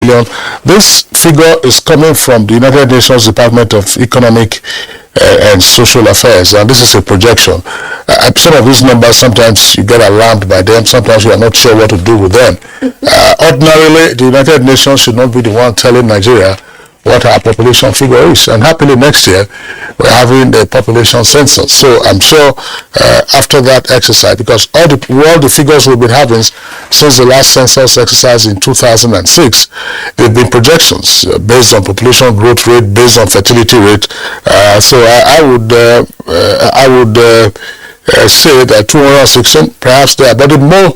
billion. This figure is coming from the United Nations Department of Economic and Social Affairs, and this is a projection. Some of these numbers, sometimes you get alarmed by them, sometimes you are not sure what to do with them. Ordinarily, the United Nations should not be the one telling Nigeria what our population figure is, and happily next year we're having the population census. So I'm sure after that exercise, because all the figures we've been having since the last census exercise in 2006, they've been projections based on population growth rate, based on fertility rate. So I would say that 216 perhaps there, but the more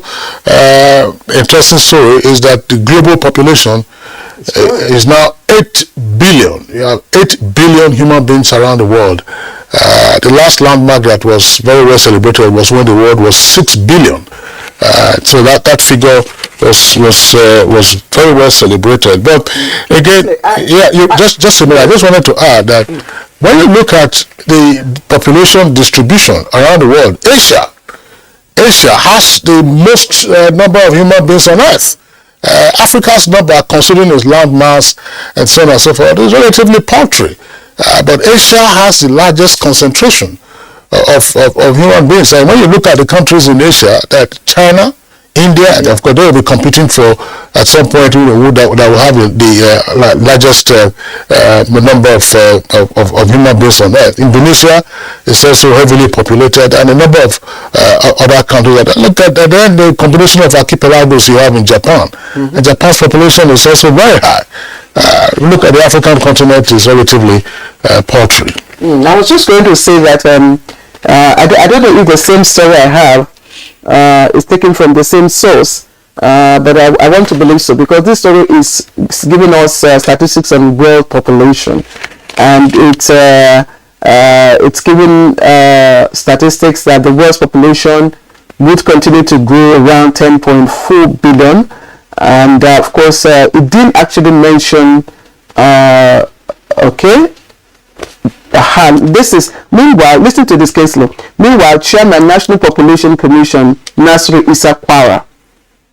interesting story is that the global population is now 8 billion. You have 8 billion human beings around the world. The last landmark that was very well celebrated was when the world was 6 billion. So that figure was very well celebrated. But again, just a minute. I just wanted to add that when you look at the population distribution around the world, Asia has the most number of human beings on Earth. Africa's number, considering its land mass and so on and so forth, is relatively paltry. But Asia has the largest concentration of human beings. And when you look at the countries in Asia, that China, India, and of course they will be competing for, at some point, that will have the largest number of human beings on Earth. Indonesia is also heavily populated, and a number of other countries. Look at then the combination of archipelagos you have in Japan. And Japan's population is also very high. Look at the African continent, is relatively paltry. I was just going to say that I don't know if the same story I have is taken from the same source, but I want to believe so, because this story is giving us statistics on world population, and it's giving statistics that the world's population would continue to grow around 10.4 billion, and of course it didn't actually mention this is, meanwhile, listen to this case law. Meanwhile, Chairman, National Population Commission, Nasri Isakwara,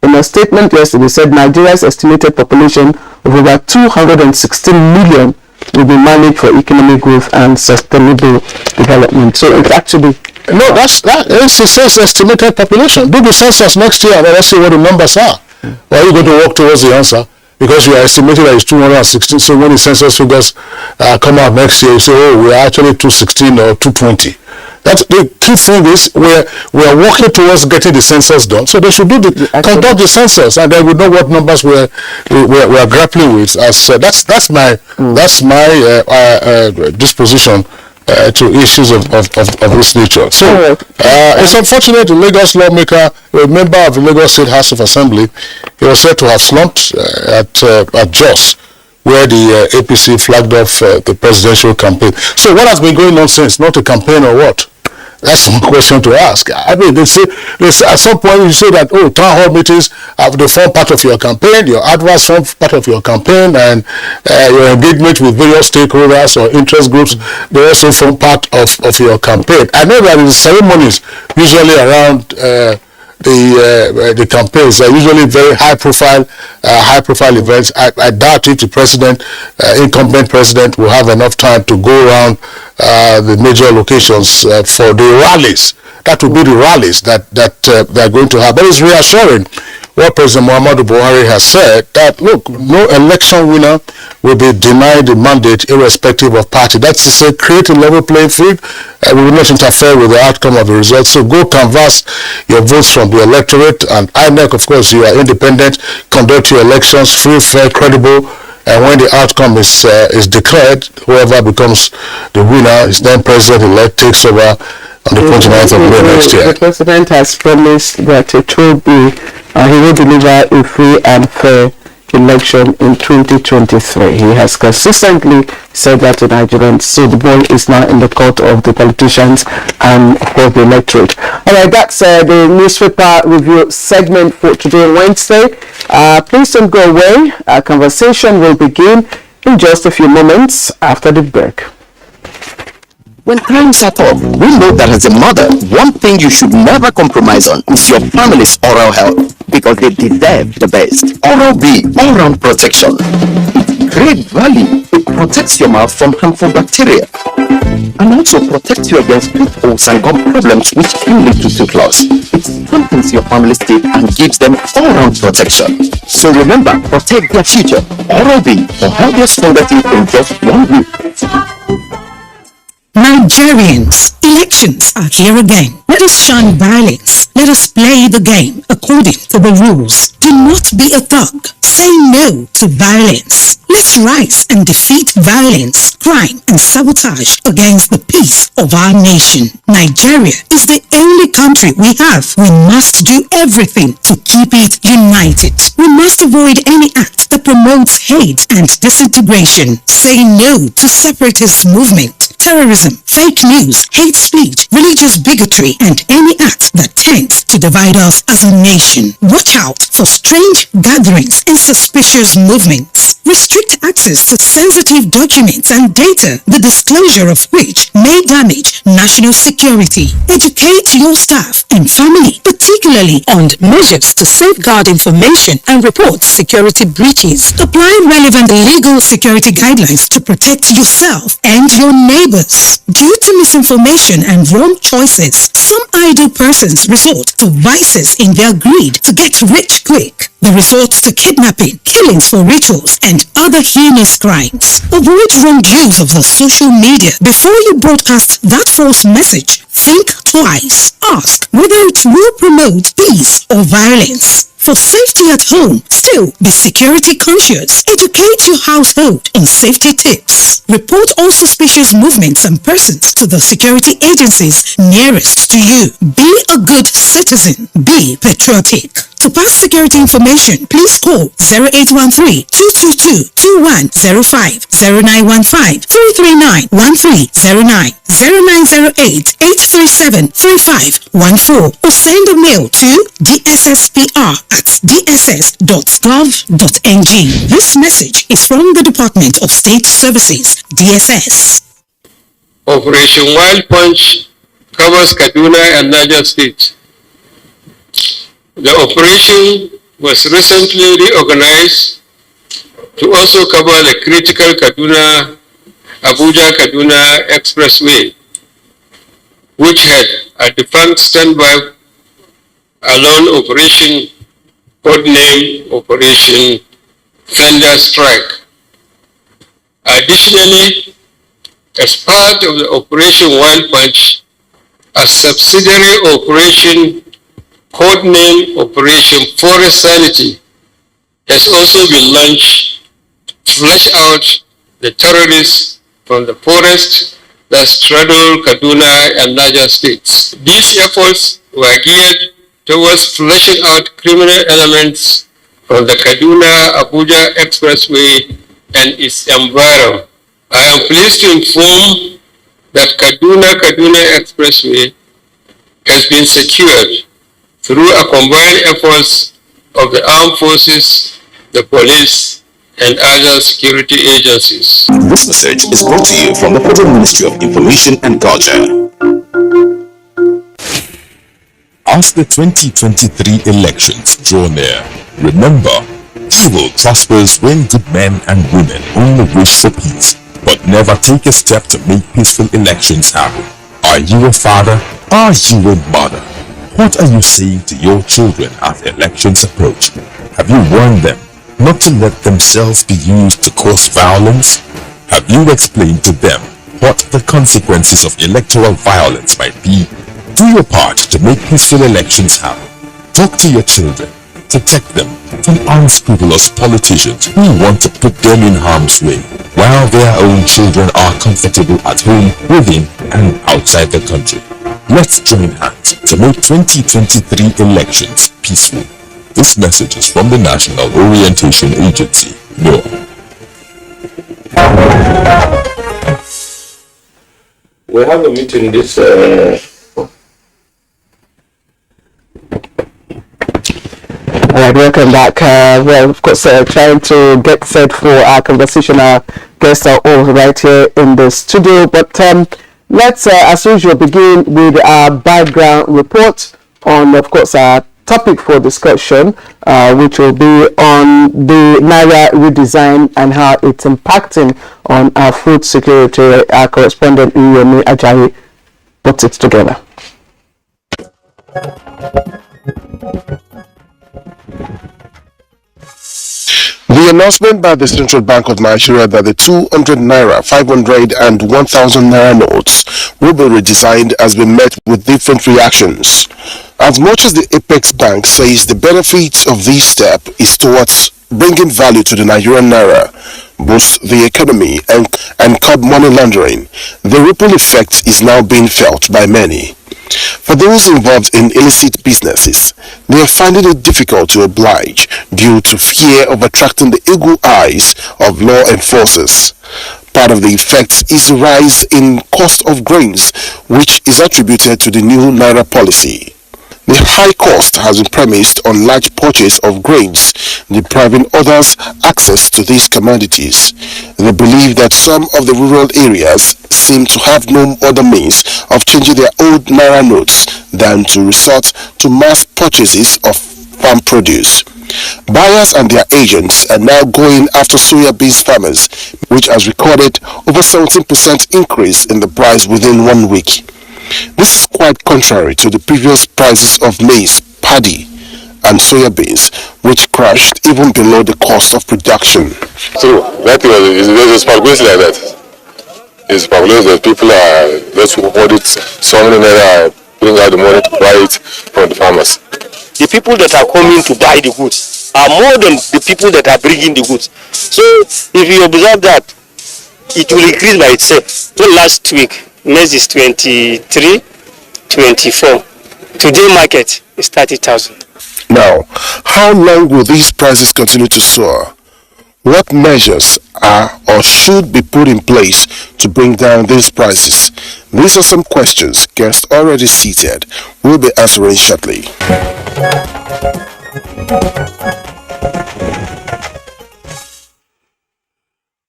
in a statement yesterday, said Nigeria's estimated population of over 216 million will be managed for economic growth and sustainable development. So it's actually... No, it says estimated population. Do the census next year and let's see what the numbers are. Or are you going to work towards the answer? Because you are estimating that it's 216, so when the census figures come out next year, you say, oh, we are actually 216 or 220. That's the key thing is we are working towards getting the census done. So they should conduct the census, and then we know what numbers we are grappling with. That's my disposition to issues of this nature. So it's unfortunate the Lagos lawmaker, a member of the Lagos State House of Assembly, he was said to have slumped at Jos, where the APC flagged off the presidential campaign. So what has been going on since? Not a campaign or what? That's one question to ask. I mean, they say at some point you say that, oh, town hall meetings they form part of your campaign, your adverts form part of your campaign, and your engagement with various stakeholders or interest groups, they also form part of your campaign. I know that in the ceremonies, usually around the campaigns are usually very high profile events. I doubt if the incumbent president will have enough time to go around the major locations for the rallies. That will be the rallies that they're going to have. But it's reassuring what President Muhammadu Buhari has said, that look, no election winner will be denied the mandate irrespective of party. That's to say, create a level playing field. We will not interfere with the outcome of the results. So go canvass your votes from the electorate, and INEC, of course, you are independent, conduct your elections free, fair, credible, and when the outcome is declared, whoever becomes the winner is then president-elect, takes over on the 29th of May next year. The president has promised that it will be, he will deliver a free and fair election in 2023. He has consistently said that to Nigerians. So the ball is now in the court of the politicians and for the electorate. All right, that's the newspaper review segment for today, Wednesday. Please don't go away. Our conversation will begin in just a few moments after the break. When times are tough, we know that as a mother, one thing you should never compromise on is your family's oral health, because they deserve the best. Oral B, all-round protection. It's great value. It protects your mouth from harmful bacteria and also protects you against tooth holes and gum problems which can lead to tooth loss. It strengthens your family's teeth and gives them all-round protection. So remember, protect their future. Oral B for healthier, stronger teeth in just 1 week. Nigerians, elections are here again. Let us shun violence. Let us play the game according to the rules. Do not be a thug. Say no to violence. Let's rise and defeat violence, crime, and sabotage against the peace of our nation. Nigeria is the only country we have. We must do everything to keep it united. We must avoid any act that promotes hate and disintegration. Say no to separatist movement, terrorism, fake news, hate speech, religious bigotry, and any act that tends to divide us as a nation. Watch out for strange gatherings and suspicious movements. Restrict access to sensitive documents and data, the disclosure of which may damage national security. Educate your staff and family, particularly on measures to safeguard information and report security breaches. Apply relevant legal security guidelines to protect yourself and your neighbors. Due to misinformation and wrong choices, some idle persons resort to vices in their greed to get rich quick. They resort to kidnapping, killings for rituals, and other heinous crimes. Avoid wrong use of the social media. Before you broadcast that false message, think twice. Ask whether it will promote peace or violence. For safety at home, still be security conscious. Educate your household on safety tips. Report all suspicious movements and persons to the security agencies nearest to you. Be a good citizen. Be patriotic. To pass security information, please call 0813-222-2105, 0915-339-1309, 0908-837-3514, or send a mail to dsspr@dss.gov.ng. This message is from the Department of State Services, DSS. Operation Wild Punch covers Kaduna and Niger State. The operation was recently reorganized to also cover the critical Abuja-Kaduna Expressway, which had a defunct standby alone operation codenamed Operation Thunder Strike. Additionally, as part of the Operation Wild Punch, a subsidiary operation codenamed Operation Forest Sanity has also been launched to flush out the terrorists from the forest that straddle Kaduna and Niger states. These efforts were geared towards flushing out criminal elements from the Kaduna-Abuja Expressway and its environment. I am pleased to inform that Kaduna Expressway has been secured through a combined efforts of the armed forces, the police, and other security agencies. This message is brought to you from the Federal Ministry of Information and Culture. As the 2023 elections draw near, remember, evil prospers when good men and women only wish for peace, but never take a step to make peaceful elections happen. Are you a father? Are you a mother? What are you saying to your children as elections approach? Have you warned them not to let themselves be used to cause violence? Have you explained to them what the consequences of electoral violence might be? Do your part to make peaceful elections happen. Talk to your children. Protect them from unscrupulous politicians who want to put them in harm's way, while their own children are comfortable at home, within and outside the country. Let's join hands to make 2023 elections peaceful. This message is from the National Orientation Agency, NOAA. We have a meeting this Alright, welcome back. We're of course trying to get set for our conversation. Our guests are all right here in the studio, but Let's, as usual, begin with our background report on, of course, our topic for discussion, which will be on the Naira redesign and how it's impacting on our food security. Our correspondent, Uyemi Ajayi, puts it together. The announcement by the Central Bank of Nigeria that the 200 naira, 500 and 1000 naira notes will be redesigned has been met with different reactions. As much as the Apex Bank says the benefits of this step is towards bringing value to the Nigerian naira, boost the economy and curb money laundering, the ripple effect is now being felt by many. For those involved in illicit businesses, they are finding it difficult to oblige due to fear of attracting the eagle eyes of law enforcers. Part of the effect is a rise in cost of grains, which is attributed to the new Naira policy. The high cost has been premised on large purchase of grains, depriving others access to these commodities. They believe that some of the rural areas seem to have no other means of changing their old Naira notes than to resort to mass purchases of farm produce. Buyers and their agents are now going after soya beans farmers, which has recorded over 17% increase in the price within 1 week. This is quite contrary to the previous prices of maize, paddy, and soya beans, which crashed even below the cost of production. So that is speculating like that. It's speculating that people are those who hold it. So many are putting out the money to buy it from the farmers. The people that are coming to buy the goods are more than the people that are bringing the goods. So if you observe that, it will increase by itself. So last week, maize is 23, 24. Today market is 30,000. Now, how long will these prices continue to soar? What measures are or should be put in place to bring down these prices? These are some questions guests already seated will be answering shortly.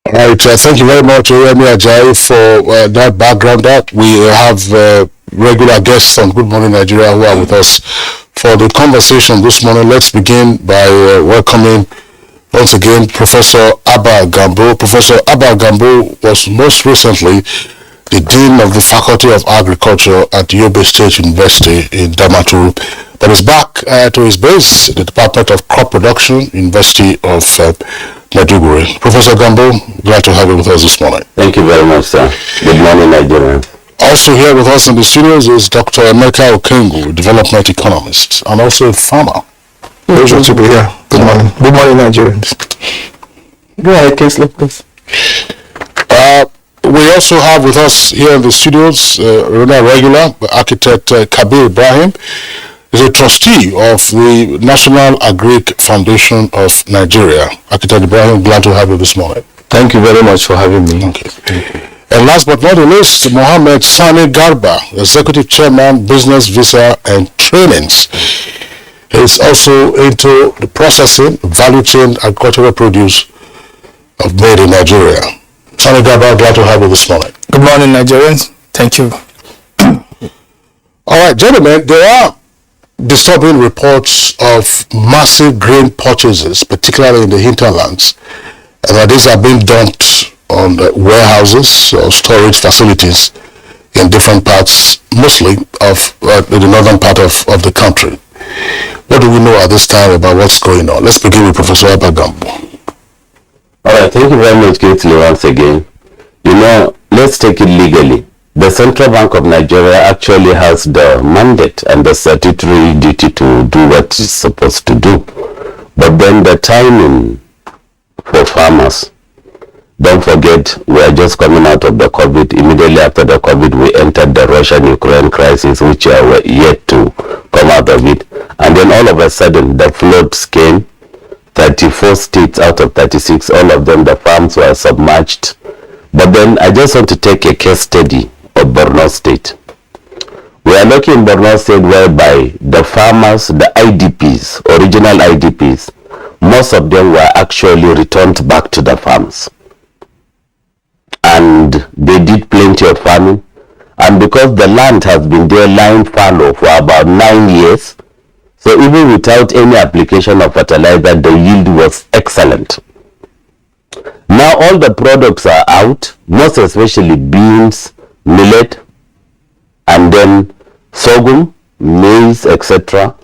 All right, thank you very much, Uyemi Ajayi, for that background. We have regular guests on Good Morning Nigeria who are with us for the conversation this morning. Let's begin by welcoming once again Professor Abba Gambo. Professor Abba Gambo was most recently the Dean of the Faculty of Agriculture at Yobe State University in Damaturu, but is back to his base, the Department of Crop Production, University of Maiduguri. Professor Gambo, glad to have you with us this morning. Thank you very much, sir. Good morning, Nigerian. Also here with us in the studios is Dr. Emeka Okengu, development economist and also a farmer. Pleasure to be here. Good morning. Good morning, Nigerians. Go ahead, Kingsley, please. We also have with us here in the studios regular architect Kabir Ibrahim. Is a trustee of the National Agric Foundation of Nigeria. Architect Ibrahim, glad to have you this morning. Thank you very much for having me. Okay. And last but not the least, Mohammed Sani Garba, Executive Chairman, Business Visa and Trainings. He's also into the processing, value chain, agricultural produce of made in Nigeria. Sani Garba, glad to have you this morning. Good morning, Nigerians. Thank you. All right, gentlemen, there are disturbing reports of massive grain purchases, particularly in the hinterlands, and that these are being dumped on the warehouses or storage facilities in different parts, mostly of the northern part of the country. What do we know at this time about what's going on? Let's begin with Professor Abba Gambo. All right, thank you very much, Kingsley, once again. You know, let's take it legally. The Central Bank of Nigeria actually has the mandate and the statutory duty to do what it's supposed to do. But then the timing for farmers, don't forget, we are just coming out of the COVID. Immediately after the COVID, we entered the Russian-Ukraine crisis, which were yet to come out of it. And then all of a sudden, the floods came. 34 states out of 36, all of them, the farms were submerged. But then I just want to take a case study of Borno State. We are looking in Borno State whereby the farmers, the IDPs, original IDPs, most of them were actually returned back to the farms. And they did plenty of farming. And because the land has been there lying fallow for about 9 years, so even without any application of fertilizer, the yield was excellent. Now all the products are out, most especially beans, millet, and then sorghum, maize, etc.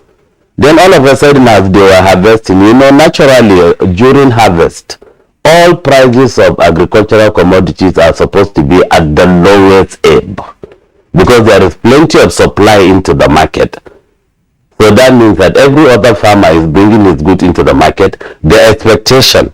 Then all of a sudden, as they were harvesting, naturally during harvest, all prices of agricultural commodities are supposed to be at the lowest ebb because there is plenty of supply into the market. So that means that every other farmer is bringing his goods into the market. The expectation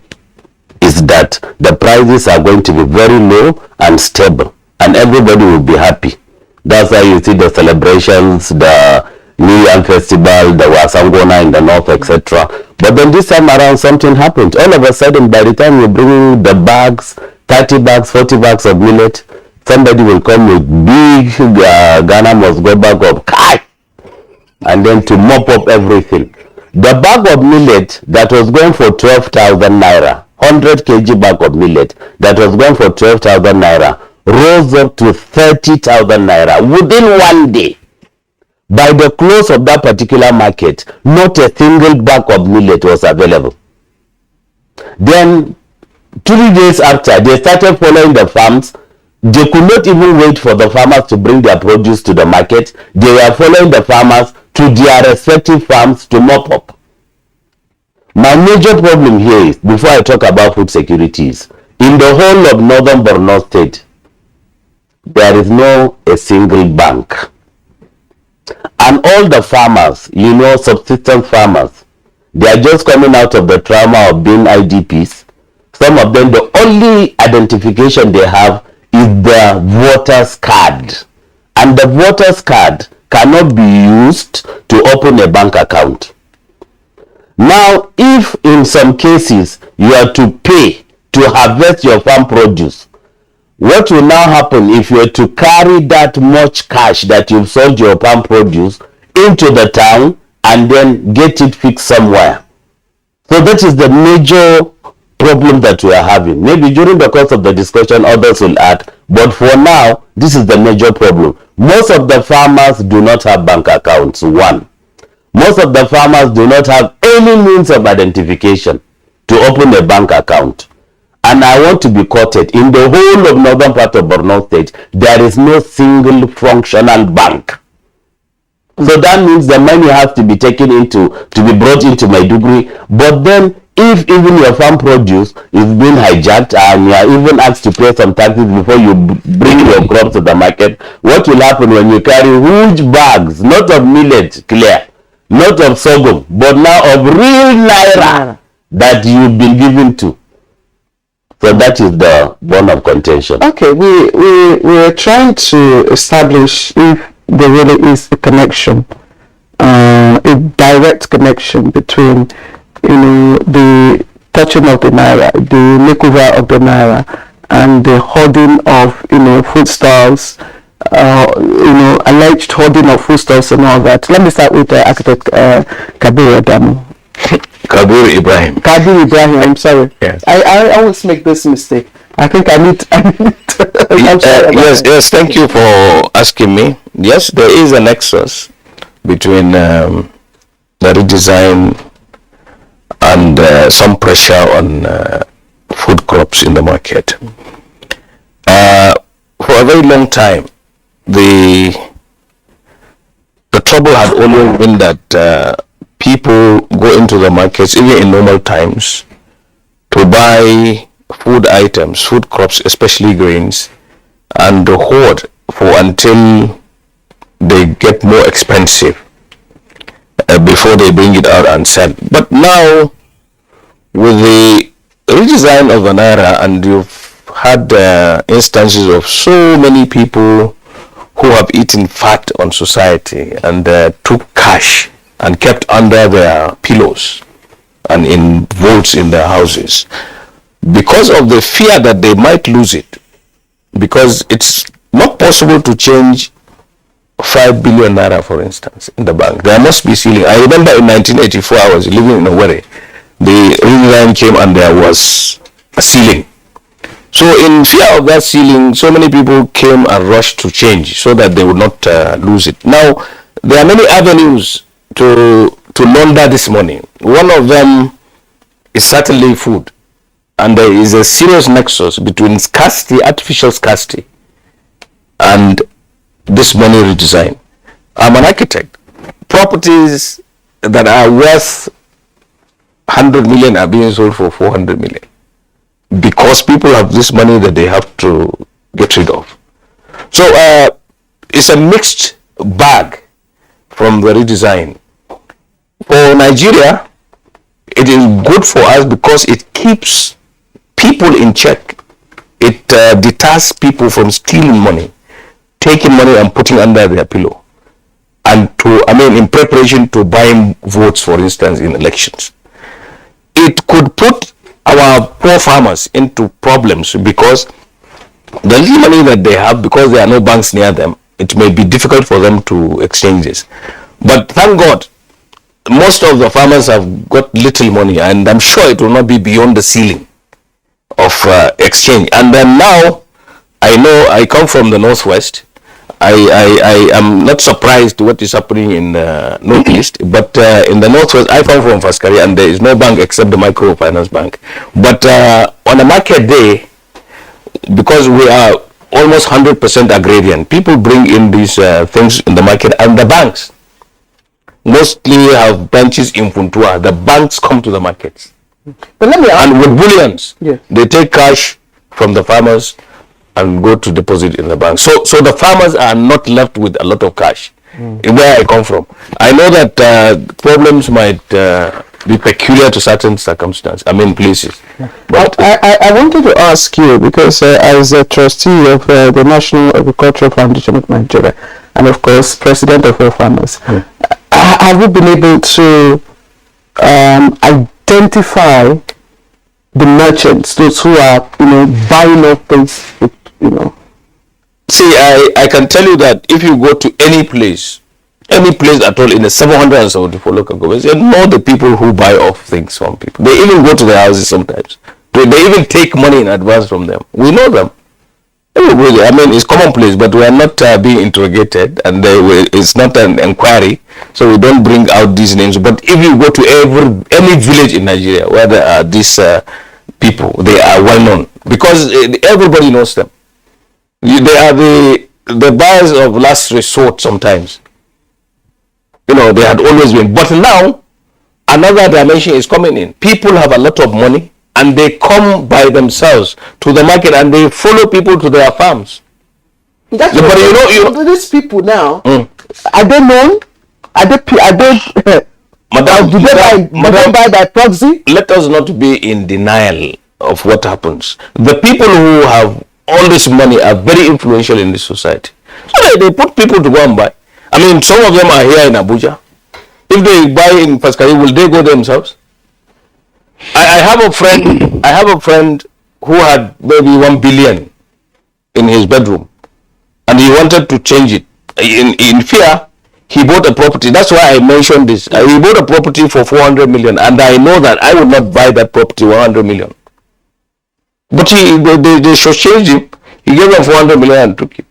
is that the prices are going to be very low and stable, and everybody will be happy. That's why you see the celebrations, the New Year Festival, the Wasangona in the north, etc. But then this time around, something happened. All of a sudden, by the time you bring the bags, 30 bags, 40 bags of millet, somebody will come with big Ghana must go bag of kai, and then to mop up everything. The bag of millet that was going for 12,000 naira, 100 kg bag of millet that was going for 12,000 naira, rose up to 30,000 naira within 1 day. By the close of that particular market, not a single bag of millet was available. Then 3 days after, they started following the farms. They could not even wait for the farmers to bring their produce to the market. They were following the farmers to their respective farms to mop up. My major problem here is, before I talk about food security, is in the whole of northern Borno state, there is no a single bank. And all the farmers, subsistence farmers, they are just coming out of the trauma of being IDPs. Some of them, the only identification they have is the voter's card. And the voter's card cannot be used to open a bank account. Now, if in some cases you are to pay to harvest your farm produce, what will now happen if you are to carry that much cash that you've sold your farm produce into the town and then get it fixed somewhere? So that is the major problem that we are having. Maybe during the course of the discussion others will add, but for now this is the major problem. Most of the farmers do not have bank accounts. One, most of the farmers do not have any means of identification to open a bank account. And I want to be quoted, in the whole of northern part of Borno state, there is no single functional bank. So that means the money has to be taken to be brought into Maiduguri. But then, if even your farm produce is being hijacked and you are even asked to pay some taxes before you bring your crops to the market, what will happen when you carry huge bags, not of millet, clear, not of sorghum, but now of real naira that you've been given to? So that is the bone of contention. Okay, we are trying to establish if there really is a connection, a direct connection between, the touching of the naira, the makeover of the naira, and the hoarding of, foodstuffs, alleged hoarding of foodstuffs and all that. Let me start with architect Kabir Adamu. Kabir Ibrahim. I'm sorry. Yes. I always make this mistake. I think I need I'm sorry yes, thank you for asking me. Yes, there is a nexus between the redesign and some pressure on food crops in the market. For a very long time, the trouble had always been that people go into the markets, even in normal times, to buy food items, food crops, especially grains, and hoard for until they get more expensive before they bring it out and sell. But now, with the redesign of the naira, and you've had instances of so many people who have eaten fat on society and took cash and kept under their pillows and in vaults in their houses, because of the fear that they might lose it, because it's not possible to change 5 billion naira, for instance, in the bank. There must be ceiling. I remember in 1984, I was living in Owerri. The redesign came and there was a ceiling. So in fear of that ceiling, so many people came and rushed to change so that they would not lose it. Now, there are many avenues to launder this money. One of them is certainly food. And there is a serious nexus between scarcity, artificial scarcity, and this money redesign. I'm an architect. Properties that are worth 100 million are being sold for 400 million because people have this money that they have to get rid of. So it's a mixed bag from the redesign. For Nigeria, it is good for us because it keeps people in check. It deters people from stealing money, taking money and putting under their pillow, and in preparation to buying votes, for instance, in elections. It could put our poor farmers into problems because the little money that they have, because there are no banks near them, it may be difficult for them to exchange this. But thank God, most of the farmers have got little money, and I'm sure it will not be beyond the ceiling of exchange. And then now, I know I come from the northwest. I am not surprised what is happening in the northeast, but in the northwest, I come from Faskari, and there is no bank except the microfinance bank. But on a market day, because we are almost 100% agrarian, people bring in these things in the market, and the banks mostly have branches in Funtua. The banks come to the markets. But let me ask, and with bullions, they take cash from the farmers and go to deposit in the bank. So the farmers are not left with a lot of cash. Where I come from, I know that problems might be peculiar to certain circumstances, places. But I wanted to ask you, because as a trustee of the National Agricultural Foundation of Nigeria, and of course president of all farmers, have you been able to identify the merchants, those who are buying up things, See, I can tell you that if you go to any place at all in the 774 local governments, you know the people who buy off things from people. They even go to their houses sometimes. They even take money in advance from them. We know them. It's commonplace, but we are not being interrogated, and it's not an inquiry, so we don't bring out these names. But if you go to any village in Nigeria where there are these people, they are well known because everybody knows them. They are the buyers of last resort sometimes. They had always been. But now, another dimension is coming in. People have a lot of money, and they come by themselves to the market, and they follow people to their farms. But these people now, are they known? Are they Madam, do they buy by proxy? Let us not be in denial of what happens. The people who have all this money are very influential in this society. So they put people to go and buy. Some of them are here in Abuja. If they buy in Faskari, will they go themselves? I have a friend who had maybe 1 billion in his bedroom, and he wanted to change it. In fear, he bought a property. That's why I mentioned this. He bought a property for 400 million, and I know that I would not buy that property 100 million. But they shortchanged him. He gave them 400 million and took it.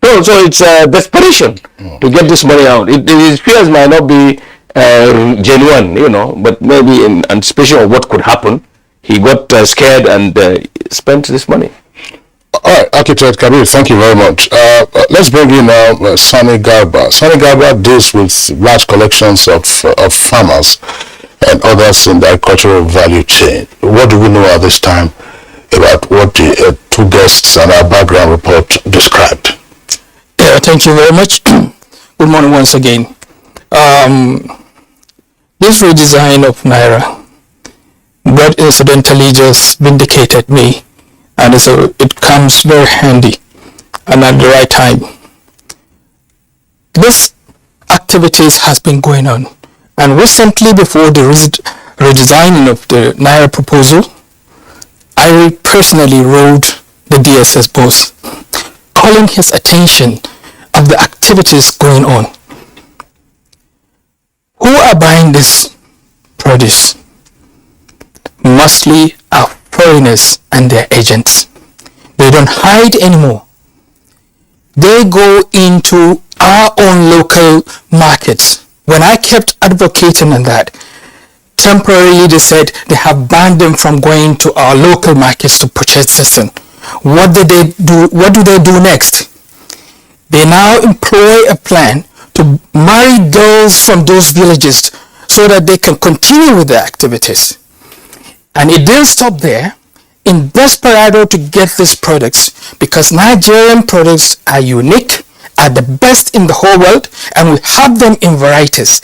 So it's desperation to get this money out. His fears might not be genuine, but maybe in anticipation of what could happen, he got scared and spent this money. All right, Architect Kabir, thank you very much. Let's bring in now Sani Garba. Sani Garba deals with large collections of farmers and others in the agricultural value chain. What do we know at this time about what the two guests and our background report described? Yeah, thank you very much. Good morning once again. This redesign of Naira, God incidentally just vindicated me, and so it comes very handy and at the right time. This activities has been going on, and recently before the redesigning of the Naira proposal, I personally wrote the DSS boss, calling his attention of the activities going on. Who are buying this produce? Mostly are foreigners and their agents. They don't hide anymore. They go into our own local markets. When I kept advocating on that, temporarily they said they have banned them from going to our local markets to purchase this thing. What do they do? What do they do next? They now employ a plan to marry girls from those villages so that they can continue with their activities. And it didn't stop there. In desperado to get these products, because Nigerian products are unique, are the best in the whole world, and we have them in varieties.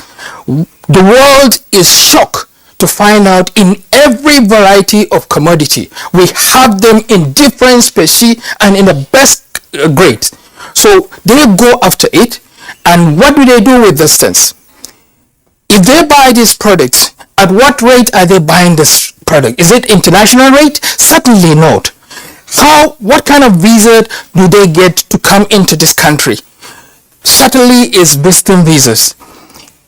The world is shocked to find out in every variety of commodity, we have them in different species and in the best grades. So they go after it, and what do they do with these things? If they buy these products, at what rate are they buying this product? Is it international rate? Certainly not. What kind of visa do they get to come into this country? Certainly is visiting visas.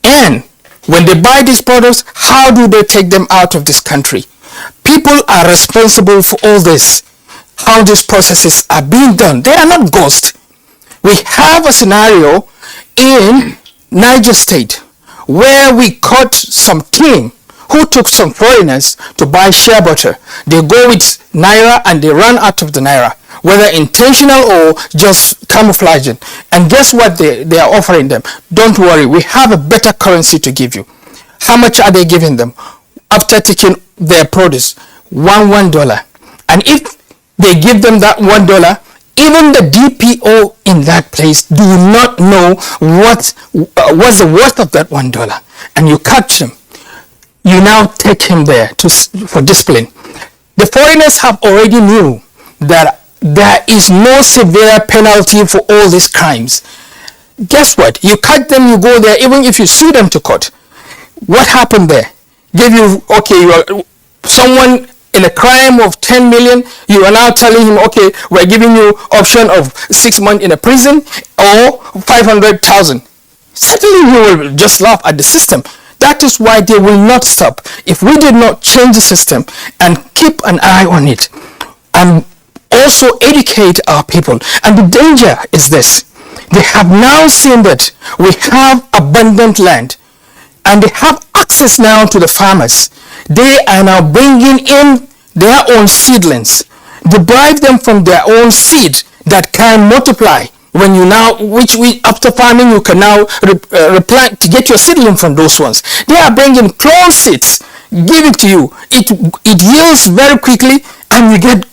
And when they buy these products, how do they take them out of this country? People are responsible for all this. How these processes are being done. They are not ghosts. We have a scenario in Niger State where we caught some team who took some foreigners to buy shea butter. They go with naira and they run out of the naira, whether intentional or just camouflaging. And guess what they are offering them? Don't worry, we have a better currency to give you. How much are they giving them? After taking their produce, $1. And if they give them that $1, even the DPO in that place do not know what's the worth of that $1. And you catch them. You now take him there for discipline. The foreigners have already knew that there is no severe penalty for all these crimes. Guess what? You catch them, you go there, even if you sue them to court. What happened there? You are someone in a crime of 10 million, you are now telling him, okay, we're giving you option of 6 months in a prison or 500,000. Certainly you will just laugh at the system. That is why they will not stop. If we did not change the system and keep an eye on it and also educate our people. And the danger is this. They have now seen that we have abundant land and they have access now to the farmers. They are now bringing in their own seedlings, deprive them from their own seed that can multiply. When you now, after farming, you can now replant to get your seedling from those ones. They are bringing clone seeds, give it to you. It yields very quickly and you get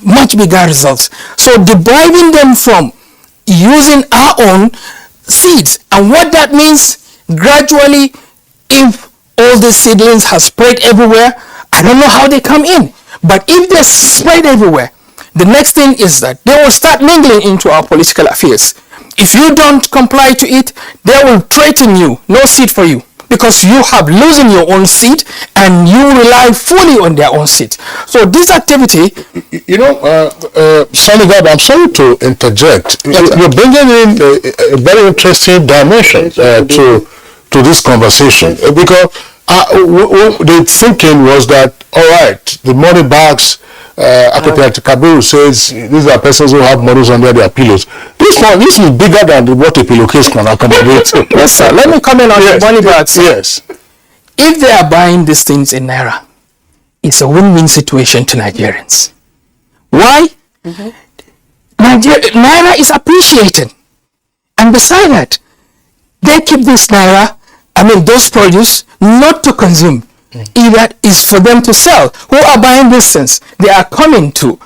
much bigger results. So depriving them from using our own seeds. And what that means, gradually, if all the seedlings have spread everywhere, I don't know how they come in. But if they spread everywhere, the next thing is that they will start mingling into our political affairs. If you don't comply to it, they will threaten you, no seat for you, because you have losing your own seat and you rely fully on their own seat. So this activity, Sonny God, I'm sorry to interject. You're bringing in a very interesting dimension to this conversation, because the thinking was that, all right, the money bags, Architect Kabiru says these are persons who have models under their pillows. This is bigger than what a pillowcase can accommodate. Yes, sir. Let me comment on the money bags. Yes. If they are buying these things in naira, it's a win-win situation to Nigerians. Why? Naira is appreciated, and beside that, they keep this naira. Those produce not to consume. Either is for them to sell. Who are buying these things? They are coming to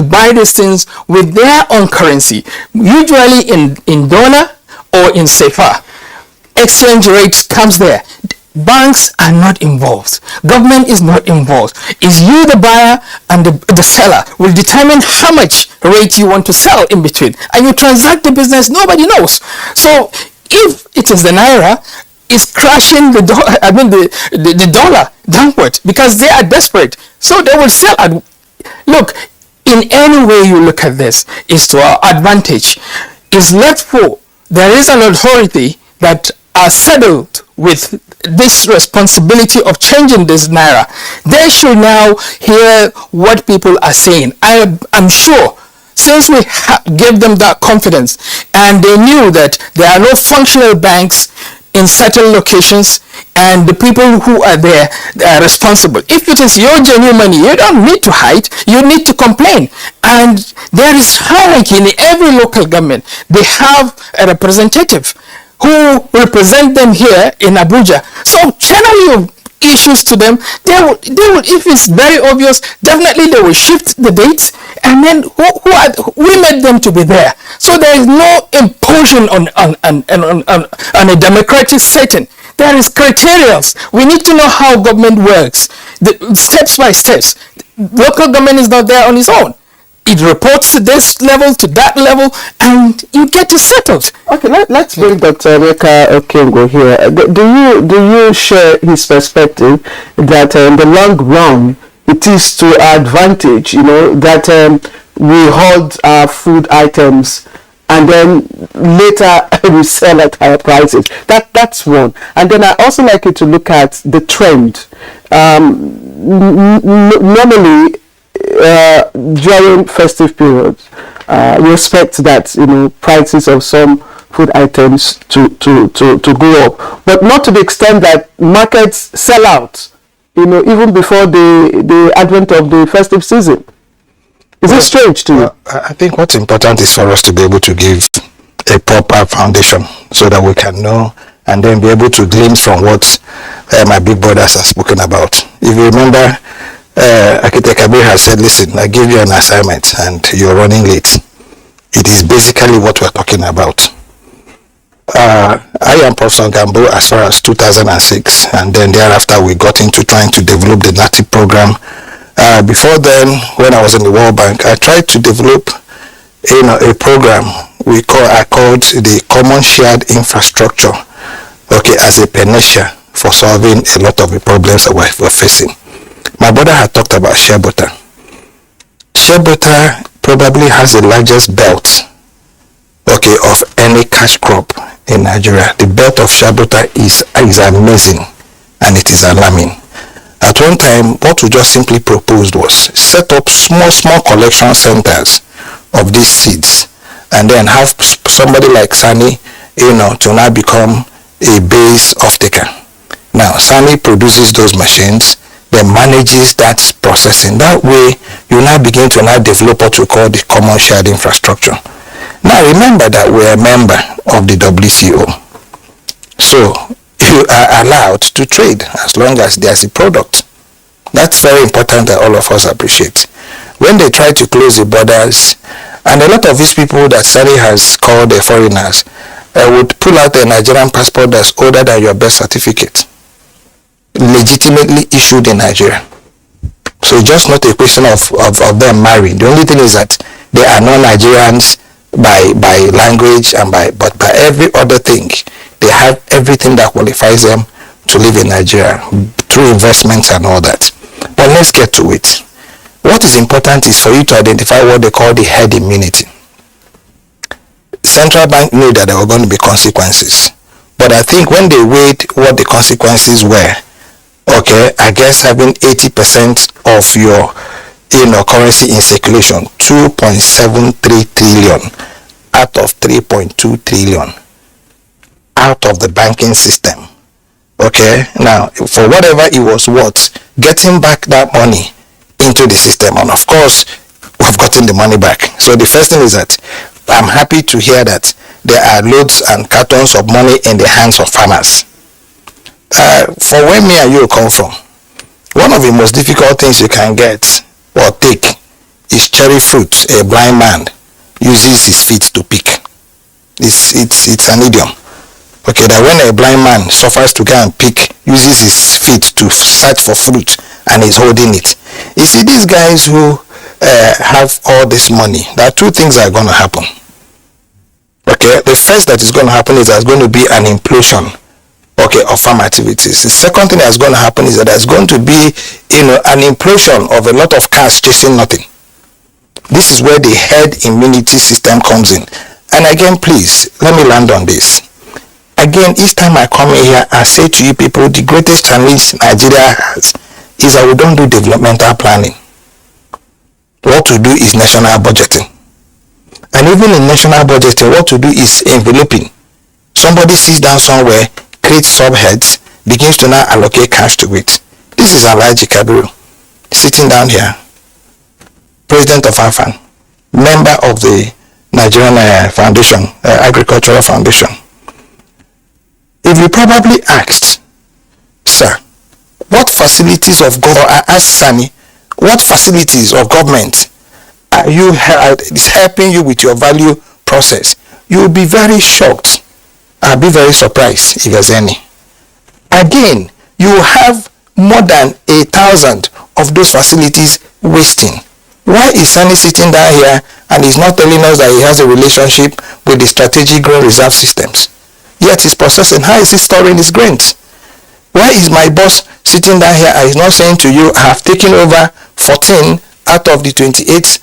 buy these things with their own currency, usually in dollar or in sefa. Exchange rate comes there. Banks are not involved. Government is not involved. It's you, the buyer, and the seller will determine how much rate you want to sell in between. And you transact the business, nobody knows. So if it is the naira, is crashing the dollar downward because they are desperate. So they will sell at, look, in any way you look at this, is to our advantage. Is left for, there is an authority that are saddled with this responsibility of changing this naira. They should now hear what people are saying. I'm sure since we gave them that confidence, and they knew that there are no functional banks in certain locations, and the people who are there, they are responsible. If it is your genuine money, you don't need to hide, you need to complain. And there is hierarchy in every local government. They have a representative who represent them here in Abuja. So channel your issues to them. They will, if it's very obvious, definitely they will shift the dates, and then we made them to be there. So there is no imposition on a democratic setting. There is criteria. We need to know how government works, steps by steps. Local government is not there on its own. It reports to this level, to that level, and you get it settled. Okay, let's bring Dr. Emeka Okengo here. Do you share his perspective that in the long run, it is to our advantage, that we hold our food items and then later we sell at higher prices? That's one. And then I also like you to look at the trend. Normally, during festive periods, we expect that prices of some food items to go up, but not to the extent that markets sell out. Even before the advent of the festive season. Is it strange to you? I think what's important is for us to be able to give a proper foundation so that we can know and then be able to glean from what my big brothers have spoken about. If you remember, Architect Kabir has said, listen, I gave you an assignment and you're running late. It is basically what we're talking about. I am Professor Gambo as far as 2006, and then thereafter we got into trying to develop the NATI program. Before then, when I was in the World Bank, I tried to develop a program I called the Common Shared Infrastructure, as a panacea for solving a lot of the problems that we're facing. My brother had talked about shea butter. Shea butter probably has the largest belt of any cash crop in Nigeria. The belt of shea butter is amazing, and it is alarming. At one time, what we just simply proposed was set up small collection centers of these seeds, and then have somebody like Sani, to now become a base off-taker. Now, Sani produces those machines, then manages that processing. That way, you now begin to develop what we call the common shared infrastructure. Now, remember that we're a member of the WCO. So, you are allowed to trade as long as there's a product. That's very important that all of us appreciate. When they try to close the borders, and a lot of these people that Sani has called the foreigners would pull out a Nigerian passport that's older than your birth certificate, legitimately issued in Nigeria. So it's just not a question of them marrying. The only thing is that they are non-Nigerians by language and but by every other thing. They have everything that qualifies them to live in Nigeria through investments and all that. But let's get to it. What is important is for you to identify what they call the herd immunity. Central Bank knew that there were going to be consequences. But I think when they weighed what the consequences were, I guess having 80% of your currency in circulation, 2.73 trillion out of 3.2 trillion out of the banking system. Now for whatever it was worth, getting back that money into the system, and of course we've gotten the money back. So the first thing is that I'm happy to hear that there are loads and cartons of money in the hands of farmers. For where me and you come from, one of the most difficult things you can get or take is cherry fruit. A blind man uses his feet to pick. It's an idiom. That when a blind man suffers to go and pick, uses his feet to search for fruit and is holding it. You see, these guys who have all this money, there are two things that are going to happen. The first that is going to happen is there's going to be an implosion of farm activities. The second thing that's going to happen is that there's going to be an implosion of a lot of cars chasing nothing. This is where the herd immunity system comes in. And again, please, let me land on this. Again, each time I come in here, I say to you people, the greatest challenge Nigeria has is that we don't do developmental planning. What we do is national budgeting. And even in national budgeting, what to do is enveloping. Somebody sits down somewhere, creates subheads, begins to now allocate cash to it. This is Alhaji Kabiru sitting down here, president of AFAN, member of the Nigerian Agricultural Foundation. If you probably asked, sir, what facilities of government, ask Sani, what facilities of government is helping you with your value process, you will be very shocked. I'll be very surprised if there's any. Again, you have more than 1,000 of those facilities wasting. Why is Sani sitting down here and he's not telling us that he has a relationship with the strategic grain reserve systems? Yet he's processing. How is he storing his grains? Why is my boss sitting down here and he's not saying to you, I have taken over 14 out of the 28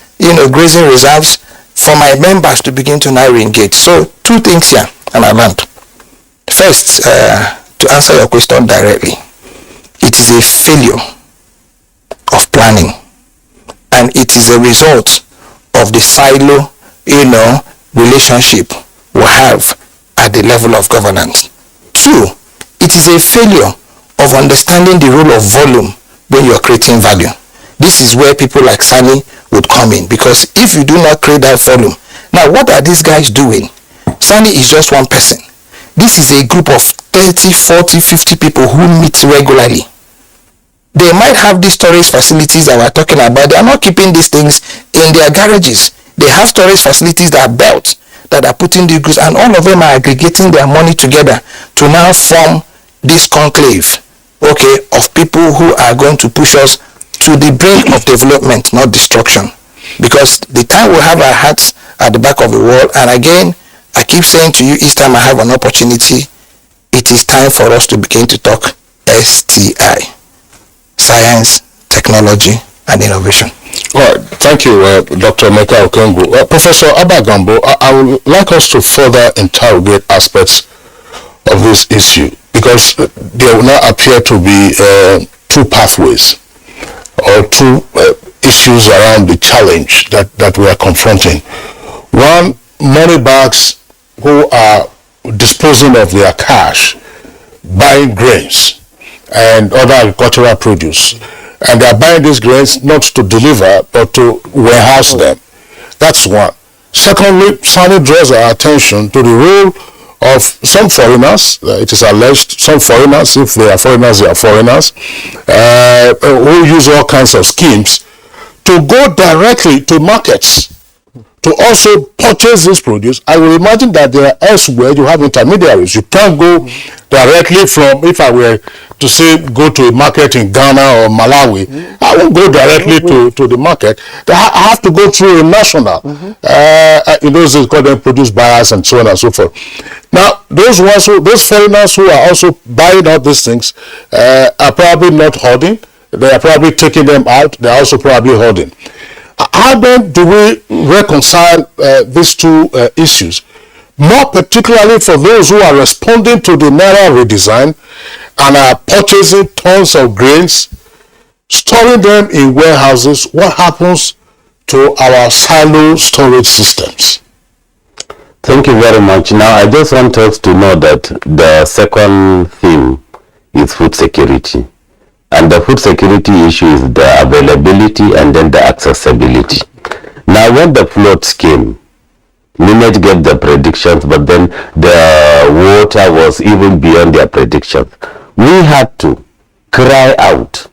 grazing reserves for my members to begin to now re-engage? So two things here, and I learned. First, to answer your question directly, it is a failure of planning, and it is a result of the silo, relationship we have at the level of governance. Two, it is a failure of understanding the role of volume when you're creating value. This is where people like Sani would come in, because if you do not create that volume, now what are these guys doing? Sani is just one person. This is a group of 30, 40, 50 people who meet regularly. They might have these storage facilities that we're talking about. They are not keeping these things in their garages. They have storage facilities that are built, that are putting the goods, and all of them are aggregating their money together to now form this conclave, of people who are going to push us to the brink of development, not destruction. Because the time we have our hearts at the back of the wall, and again, I keep saying to you each time I have an opportunity, it is time for us to begin to talk STI. Science, technology, and innovation. All right, thank you, Dr. Emeka Okengwu. Professor Abagambo, I would like us to further interrogate aspects of this issue, because there will now appear to be two pathways or two issues around the challenge that we are confronting. One, money bags who are disposing of their cash, buying grains and other agricultural produce, and they are buying these grains not to deliver but to warehouse them. That's one. Secondly, Sani draws our attention to the role of some foreigners, it is alleged, some foreigners, if they are foreigners, they are foreigners, who use all kinds of schemes to go directly to markets to also purchase this produce. I will imagine that there are elsewhere you have intermediaries. You can't go directly from, if I were to say go to a market in Ghana or Malawi, I won't go directly to the market. I have to go through a national, in those days called them produce buyers and so on and so forth. Now, those foreigners who are also buying out these things are probably not hoarding. They are probably taking them out. They are also probably hoarding. How then do we reconcile these two issues? More particularly for those who are responding to the Naira redesign and are purchasing tons of grains, storing them in warehouses. What happens to our silo storage systems? Thank you very much. Now, I just want us to know that the second theme is food security. And the food security issue is the availability and then the accessibility. Now, when the floods came, Nimet gave the predictions, but then the water was even beyond their predictions. We had to cry out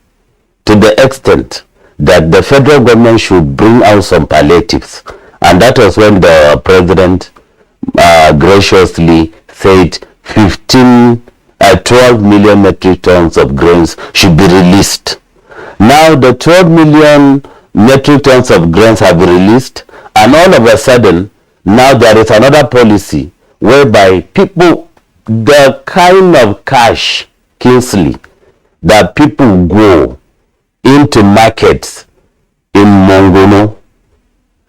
to the extent that the federal government should bring out some palliatives. And that was when the president graciously said 12 million metric tons of grains should be released. Now the 12 million metric tons of grains have been released, and all of a sudden, now there is another policy whereby people, the kind of cash, Kingsley, that people go into markets in Mongono,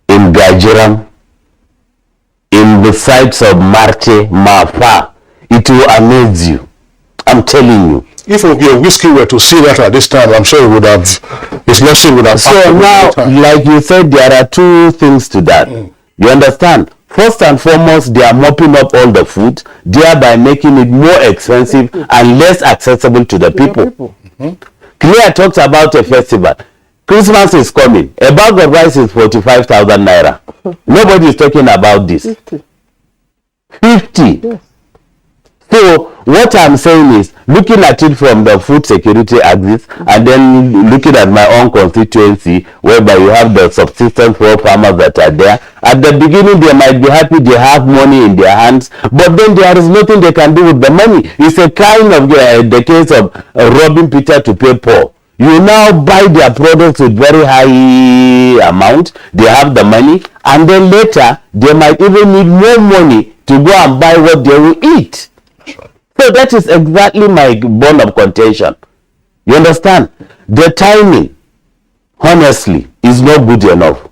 in Gajiram, in the sites of Marte, Mafa, it will amaze you. I'm telling you. If your whiskey were to see that at this time, I'm sure it would have, his lordship would have. So now, like you said, there are two things to that. You understand? First and foremost, they are mopping up all the food, thereby making it more expensive and less accessible to the people. Clear talks about a festival. Christmas is coming. A bag of rice is 45,000 naira. Nobody is talking about this. 50. Yes. So what I'm saying is, looking at it from the food security axis, and then looking at my own constituency, whereby you have the subsistence for farmers that are there. At the beginning, they might be happy they have money in their hands, but then there is nothing they can do with the money. It's a kind of the case of robbing Peter to pay Paul. You now buy their products with very high amount. They have the money, and then later they might even need more money to go and buy what they will eat. So that is exactly my bone of contention. You understand? The timing, honestly, is not good enough.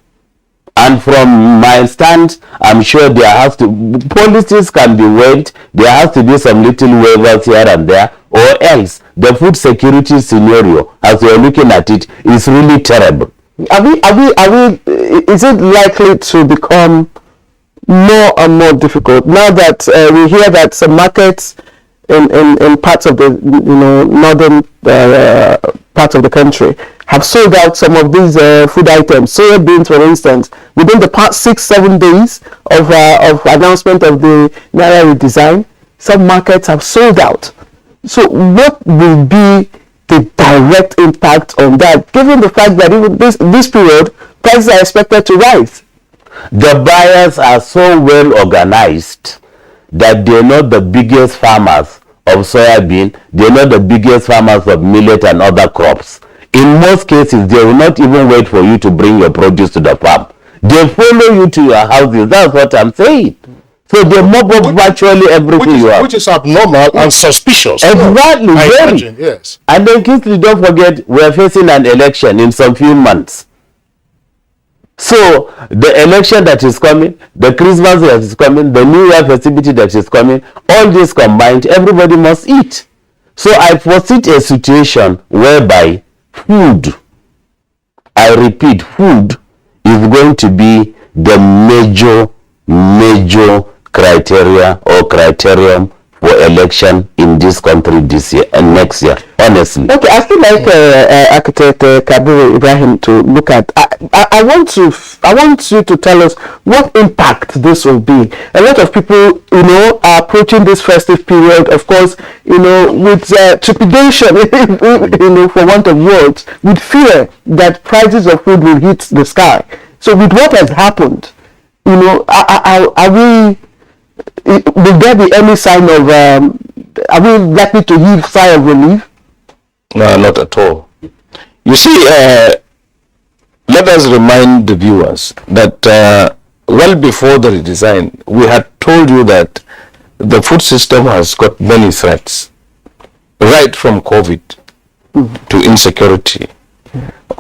And from my stand, I'm sure there has to, policies can be waived. There has to be some little waivers here and there, or else the food security scenario, as we're looking at it, is really terrible. Is it likely to become more and more difficult now that we hear that some markets in parts of the northern parts of the country have sold out some of these food items, soya beans for instance, within the past 6-7 days of announcement of the Naira redesign? Some markets have sold out. So what will be the direct impact on that, given the fact that even this period prices are expected to rise? The buyers are so well organized that they're not the biggest farmers of soybean, they're not the biggest farmers of millet and other crops. In most cases, they will not even wait for you to bring your produce to the farm. They follow you to your houses. That's what I'm saying. So they mob up virtually everything you have. Which is abnormal and suspicious. Exactly, I very. imagine, yes. And then quickly, don't forget, we are facing an election in some few months. So the election that is coming, the Christmas that is coming, the New Year festivity that is coming, all this combined, everybody must eat. So I foresee a situation whereby food, I repeat, food is going to be the major criteria or criterion for election in this country this year and next year, honestly. Okay, I feel like Architect Kabiru Ibrahim to look at. I want you to tell us what impact this will be. A lot of people, are approaching this festive period, of course, with trepidation, for want of words, with fear that prices of food will hit the sky. So with what has happened, will there be any sign of, are we likely to heave sigh of relief? No, not at all. You see, let us remind the viewers that well before the redesign, we had told you that the food system has got many threats, right from COVID to insecurity.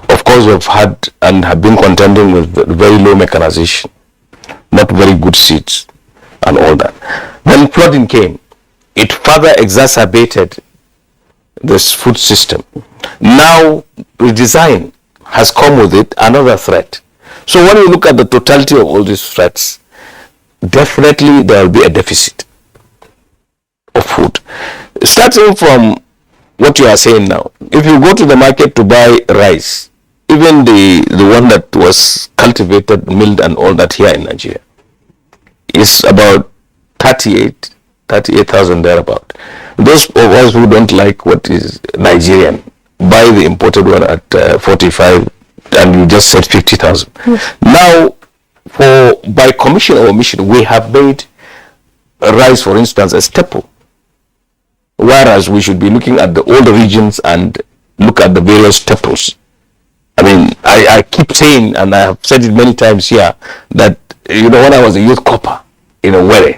Of course, we've had and have been contending with very low mechanization, not very good seeds, and all that. When flooding came, it further exacerbated this food system. Now redesign has come with it another threat. So when you look at the totality of all these threats, definitely there will be a deficit of food. Starting from what you are saying now, if you go to the market to buy rice, even the one that was cultivated, milled and all that here in Nigeria, is about 38,000 thereabout. Those of us who don't like what is Nigerian buy the imported one at 45, and you just said 50,000. Yes. Now, by commission or omission, we have made rice, for instance, a staple, whereas we should be looking at all the regions and look at the various staples. I mean, I keep saying, and I have said it many times here, that when I was a youth copper in a Were,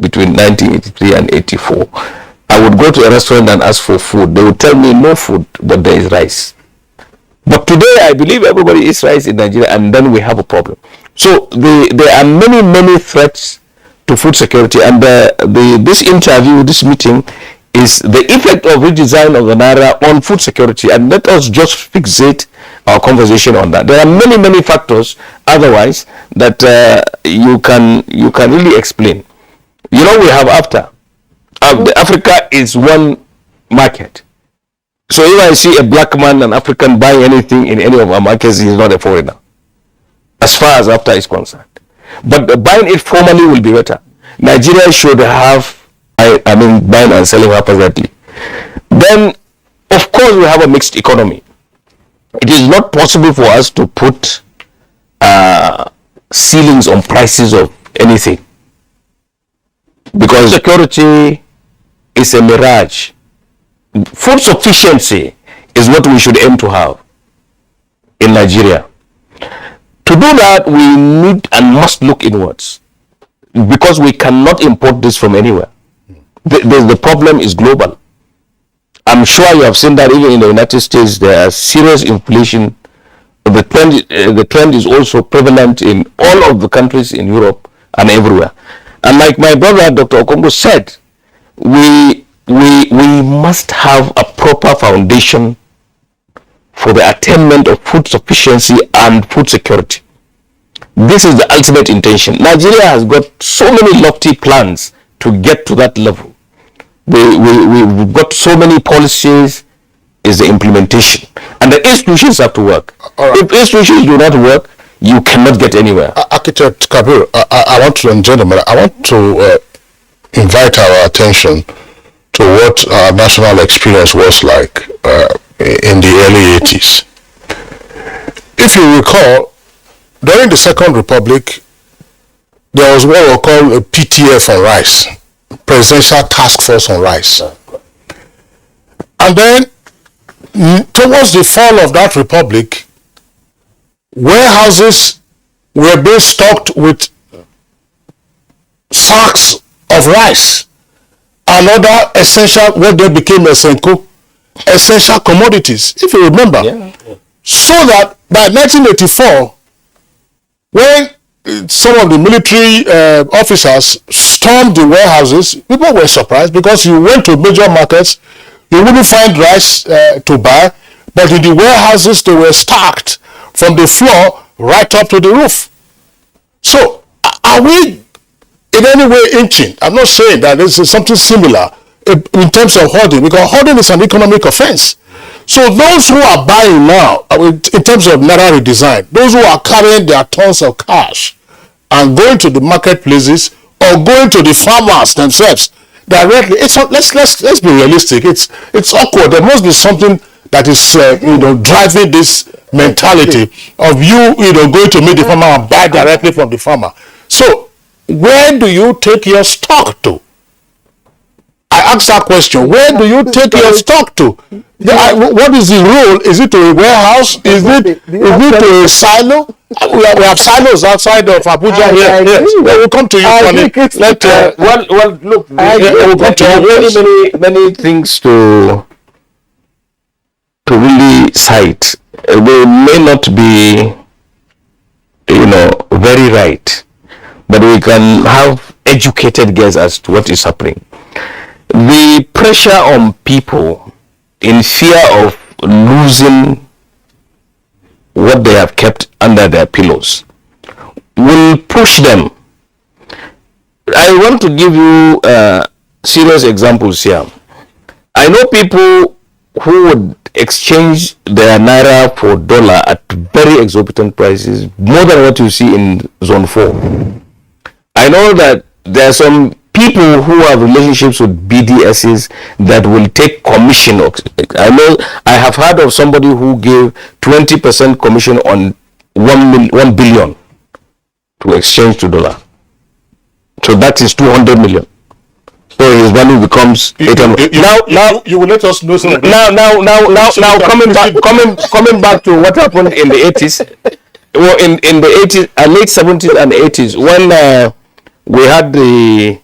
between 1983 and 84, I would go to a restaurant and ask for food. They would tell me no food, but there is rice. But today, I believe everybody eats rice in Nigeria, and then we have a problem. So there are many threats to food security, and this interview, this meeting, is the effect of redesign of the Naira on food security, and let us just fixate our conversation on that. There are many factors otherwise that you can really explain. You know, we have Africa is one market. So if I see a black man, an African buying anything in any of our markets, he is not a foreigner, as far as AFTA is concerned. But buying it formally will be better. Nigeria should have, buying and selling separately. Then, of course, we have a mixed economy. It is not possible for us to put ceilings on prices of anything, because security is a mirage. Food sufficiency is what we should aim to have in Nigeria. To do that, we need and must look inwards, because we cannot import this from anywhere. The problem is global. I'm sure you have seen that even in the United States, there is serious inflation. The trend is also prevalent in all of the countries in Europe and everywhere. And like my brother, Dr. Okongo, said, we must have a proper foundation for the attainment of food sufficiency and food security. This is the ultimate intention. Nigeria has got so many lofty plans to get to that level. We've got so many policies, is the implementation. And the institutions have to work. Right. If institutions do not work, you cannot get anywhere. Architect Kabir, I want to, and gentlemen, I want to invite our attention to what our national experience was like in the early 80s. If you recall, during the Second Republic, there was what we call a PTF on rice, Presidential Task Force on Rice. And then, towards the fall of that republic, warehouses were being stocked with sacks of rice and other essential, what then became essential commodities, if you remember. Yeah. So that by 1984, when some of the military officers stormed the warehouses, people were surprised, because you went to major markets, you wouldn't find rice to buy, but in the warehouses they were stacked from the floor right up to the roof. So are we in any way inching? I'm not saying that this is something similar in terms of hoarding, because hoarding is an economic offense. So those who are buying now, in terms of Naira redesign, those who are carrying their tons of cash and going to the marketplaces or going to the farmers themselves directly, let's be realistic. It's awkward. There must be something that is driving this mentality of you going to meet the farmer and buy directly from the farmer. So where do you take your stock to? I asked that question. Where do you take your stock to? What is the rule? Is it to a warehouse? Is it to a silo? We have silos outside of Abuja here. Yes. We'll come to you. We'll come to you. Many things to really cite. They may not be, very right, but we can have educated guess as to what is happening. The pressure on people in fear of losing what they have kept under their pillows will push them. I want to give you serious examples here. I know people who would exchange their naira for dollar at very exorbitant prices, more than what you see in Zone 4. I know that there are some people who have relationships with BDSs that will take commission. I have heard of somebody who gave 20% commission on 1 billion to exchange to dollar. So that is 200 million. So his value becomes 800. Now you will let us know something. Now coming back to what happened in the 80s. Well, in the 80s, late 70s and 80s, when we had there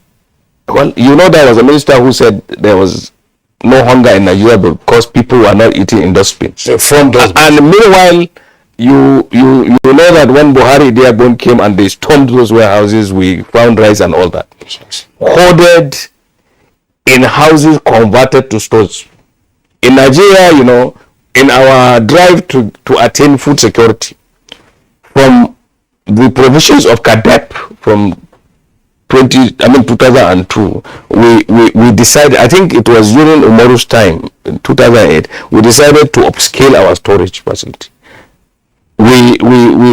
was a minister who said there was no hunger in Nigeria because people were not eating in dustbins. And meanwhile, you know that when Buhari Diabon came and they stormed those warehouses, we found rice and all that. Hoarded in houses converted to stores. In Nigeria, in our drive to attain food security, from the provisions of CADEP from 2002, we decided, I think it was during Umaru's time, in 2008, we decided to upscale our storage facility. We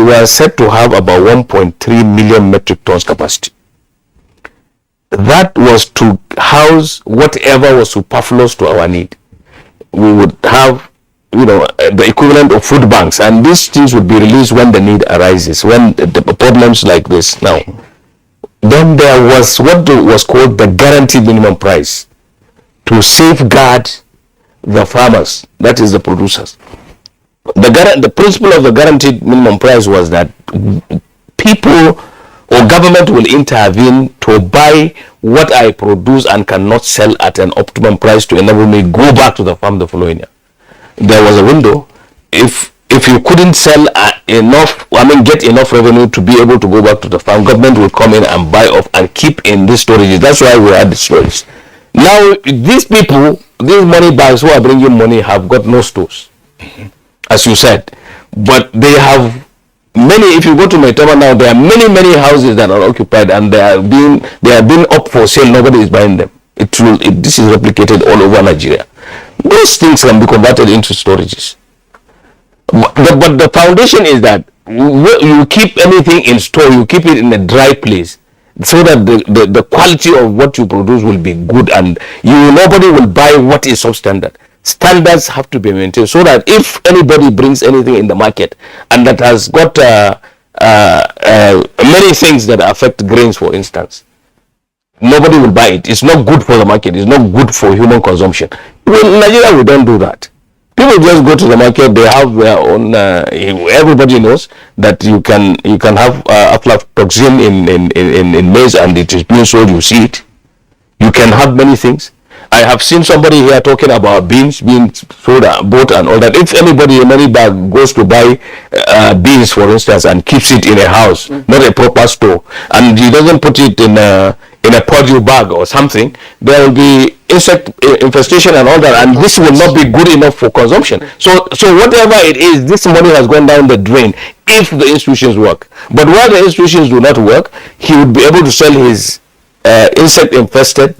were set to have about 1.3 million metric tons capacity. That was to house whatever was superfluous to our need. We would have, the equivalent of food banks, and these things would be released when the need arises, when the problems like this. Now, then there was what was called the guaranteed minimum price to safeguard the farmers, that is the producers. The principle of the guaranteed minimum price was that people or government will intervene to buy what I produce and cannot sell at an optimum price to enable me go back to the farm the following year. There was a window. If you couldn't sell get enough revenue to be able to go back to the farm, government will come in and buy off and keep in this storage. That's why we had the storage. Now these people, these money bags who are bringing money have got no stores, as you said, but they have many. If you go to Maitama now, there are many houses that are occupied and they are being up for sale. Nobody is buying them. This is replicated all over Nigeria. Those things can be converted into storages. But the foundation is that you keep anything in store, you keep it in a dry place, so that the quality of what you produce will be good, and nobody will buy what is substandard. Standards have to be maintained, so that if anybody brings anything in the market and that has got many things that affect grains, for instance, nobody will buy it. It's not good for the market. It's not good for human consumption. In Nigeria, we don't do that. People just go to the market. They have their own. Everybody knows that you can have aflatoxin in maize, and it is being sold. You see it. You can have many things. I have seen somebody here talking about beans being sold, bought, and all that. If anybody in any bag goes to buy beans, for instance, and keeps it in a house, not a proper store, and he doesn't put it in a podu bag or something, there will be insect infestation and all that, and this will not be good enough for consumption. So whatever it is, this money has gone down the drain if the institutions work. But while the institutions do not work, he would be able to sell his insect infested,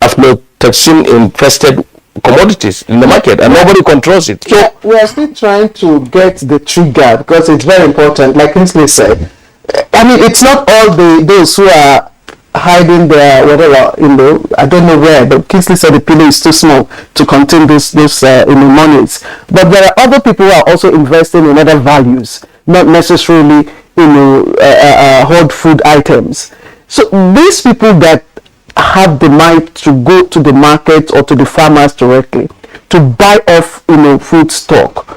aflatoxin infested commodities in the market, and nobody controls it. So we are still trying to get the trigger, because it's very important. Like Kingsley said, I mean, it's not all those who are hiding their whatever, I don't know where, but Kingsley said the pillow is too small to contain those monies. But there are other people who are also investing in other values, not necessarily hold food items. So these people that have the mind to go to the market or to the farmers directly to buy off food stock,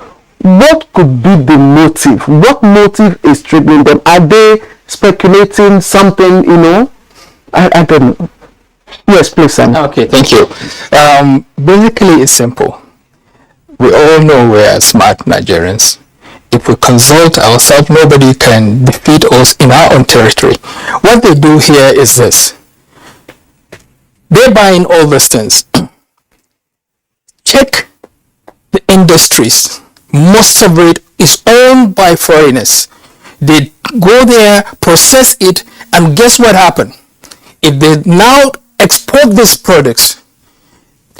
what could be the motive? What motive is triggering them? Are they speculating something? I don't know. Yes, please, Sam. Okay, thank you. Basically, it's simple. We all know we are smart Nigerians. If we consult ourselves, nobody can defeat us in our own territory. What they do here is this. They're buying all these things. Check the industries. Most of it is owned by foreigners. They go there, process it, and guess what happened? If they now export these products,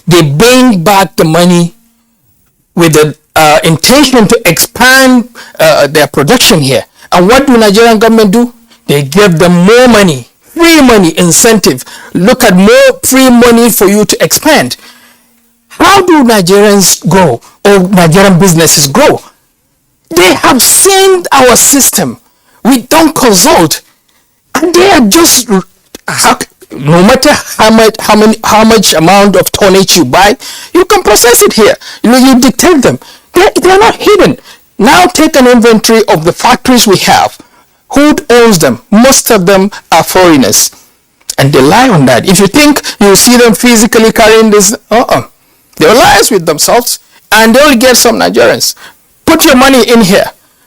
they bring back the money with the intention to expand their production here. And what do Nigerian government do? They give them more money, free money, incentive. Look at more free money for you to expand. How do Nigerians grow, or Nigerian businesses grow? They have seen our system. We don't consult, and they are just. No matter how much amount of tonnage you buy, you can process it here. You dictate them. They're not hidden. Now take an inventory of the factories we have. Who owns them? Most of them are foreigners, and they lie on that. If you think you see them physically carrying this, they lie with themselves, and they will get some Nigerians. Put your money in here.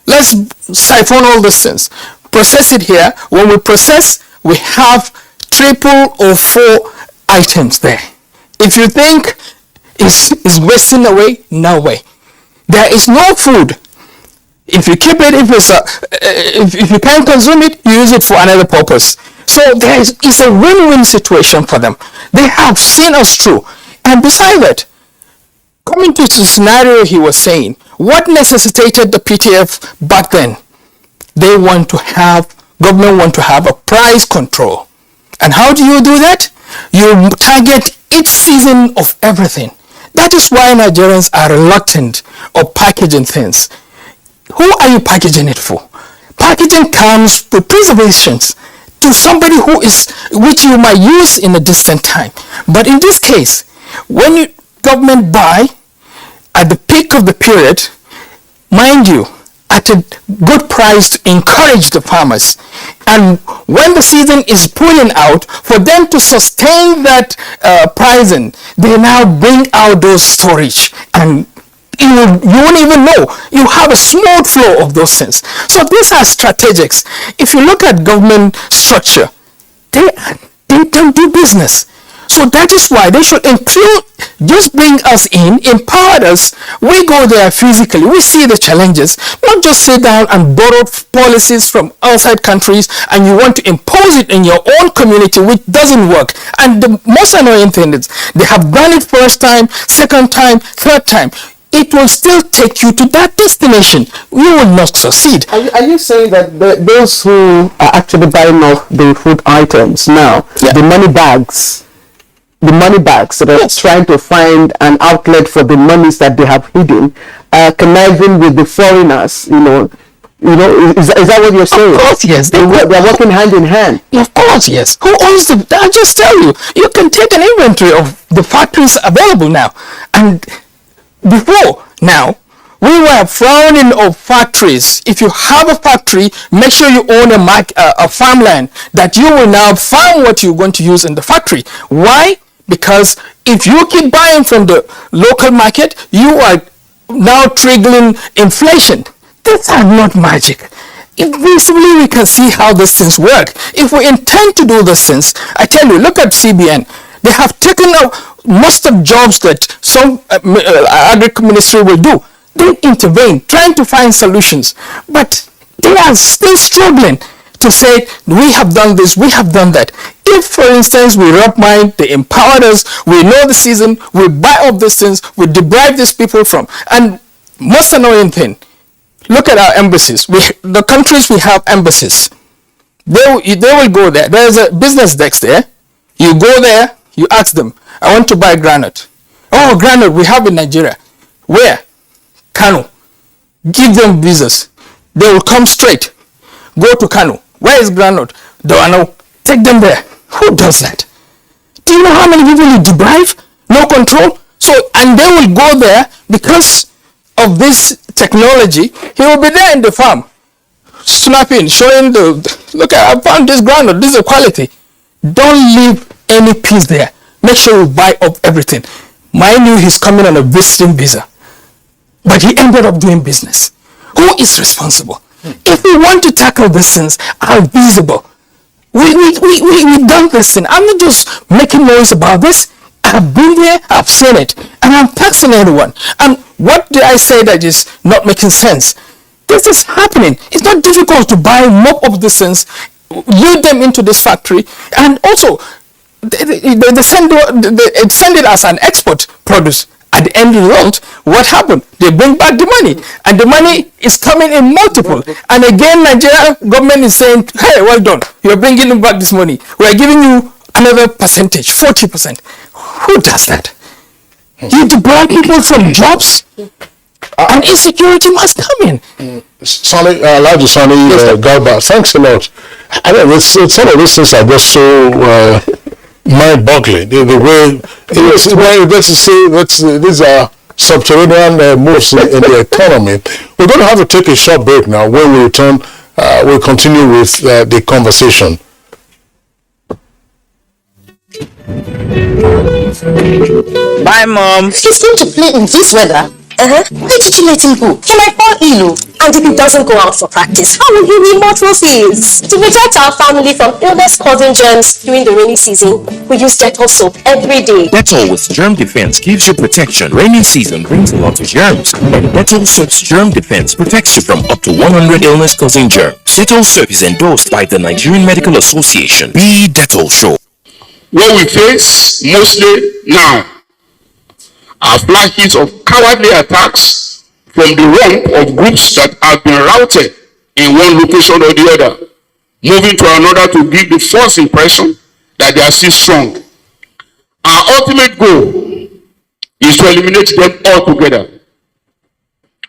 Let's siphon all these things. Process it here. When we process, we have 3 or 4 items there. If you think it's wasting away, no way. There is no food If you keep it, if you can't consume it, you use it for another purpose. So it's a win-win situation for them. They have seen us through. And besides that, coming to the scenario he was saying, what necessitated the PTF back then? Government want to have a price control. And how do you do that? You target each season of everything. That is why Nigerians are reluctant of packaging things. Who are you packaging it for? Packaging comes with preservations to somebody which you might use in a distant time. But in this case, when government buy at the peak of the period, mind you, at a good price to encourage the farmers, and when the season is pulling out, for them to sustain that pricing, they now bring out those storage, and you won't even know. You have a smooth flow of those things. So these are strategics. If you look at government structure, they don't do business. So that is why they should include, just bring us in, empower us. We go there physically, we see the challenges, not just sit down and borrow policies from outside countries and you want to impose it in your own community, which doesn't work. And the most annoying thing is, they have done it first time, second time, third time. It will still take you to that destination. You will not succeed. Are you saying that those who are actually buying off the food items now, the money bags that are trying to find an outlet for the monies that they have hidden, conniving with the foreigners, is that what you're saying? Of course, yes. They're working hand in hand. Of course, yes. Who owns them? I'll just tell you. You can take an inventory of the factories available now. And before now, we were frowning of factories. If you have a factory, make sure you own a farmland that you will now farm what you're going to use in the factory. Why? Because if you keep buying from the local market, you are now triggering inflation. These are not magic. Visibly, we can see how these things work. If we intend to do these things, I tell you, look at CBN. They have taken out most of jobs that some agriculture ministry will do. They intervene, trying to find solutions. But they are still struggling to say, we have done this, we have done that. If, for instance, we rub mind, they empowered us, we know the season, we buy up these things, we deprive these people from. And most annoying thing, look at our embassies. The countries we have embassies, they will go there. There's a business desk there. You go there, you ask them, I want to buy granite. Oh, granite we have in Nigeria. Where? Kano. Give them visas. They will come straight. Go to Kano. Where is granite? Doano. Take them there. Who does that? Do you know how many people you deprive? No control. So, and they will go there because of this technology. He will be there in the farm, snapping, showing look, I found this granite. This is the quality. Don't leave any piece there. Make sure you buy up everything. Mind you, he's coming on a visiting visa, but he ended up doing business. Who is responsible? If we want to tackle these things, are visible. We done this thing. I'm not just making noise about this. I've been there, I've seen it, and I'm taxing everyone. And what did I say that is not making sense? This is happening. It's not difficult to buy more of these things, load them into this factory, and also they send it as an export produce. At the end result, what happened? They bring back the money, and the money is coming in multiple. And again, Nigeria government is saying, hey, well done, you're bringing back this money. We are giving you another percentage, 40%. Who does that? You deprive people from jobs, and insecurity must come in. Sonny, Garba, thanks a lot. I mean, some of these things are just so mind-boggling. The way let's say these are subterranean moves in the economy. We're going to have to take a short break now. When we return, we'll continue with the conversation. Bye, Mom. He's going to play in this weather. Why did you let him go? He might fall ill. And if he doesn't go out for practice, how will he win more trophies? To protect our family from illness-causing germs during the rainy season, we use Dettol soap every day. Dettol with germ defense gives you protection. Rainy season brings a lot of germs, and Dettol soap's germ defense protects you from up to 100 illness-causing germs. Dettol soap is endorsed by the Nigerian Medical Association. Be Dettol soap. What we face mostly now are flashes of cowardly attacks from the rump of groups that have been routed in one location or the other, moving to another to give the false impression that they are still strong. Our ultimate goal is to eliminate them altogether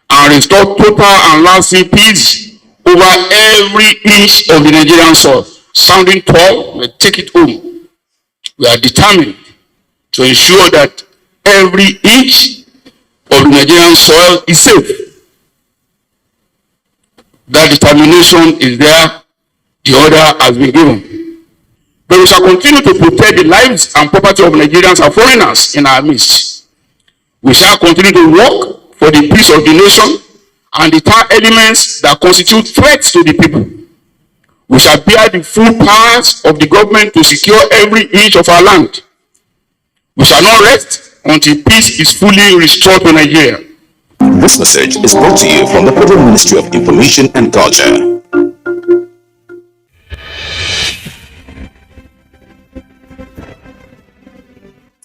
and restore total and lasting peace over every inch of the Nigerian soil. Sounding tall, we take it home. We are determined to ensure that every inch of the Nigerian soil is safe. That determination is there, the order has been given. But we shall continue to protect the lives and property of Nigerians and foreigners in our midst. We shall continue to work for the peace of the nation and deter elements that constitute threats to the people. We shall bear the full powers of the government to secure every inch of our land. We shall not rest until peace is fully restored to Nigeria. This message is brought to you from the Federal Ministry of Information and Culture.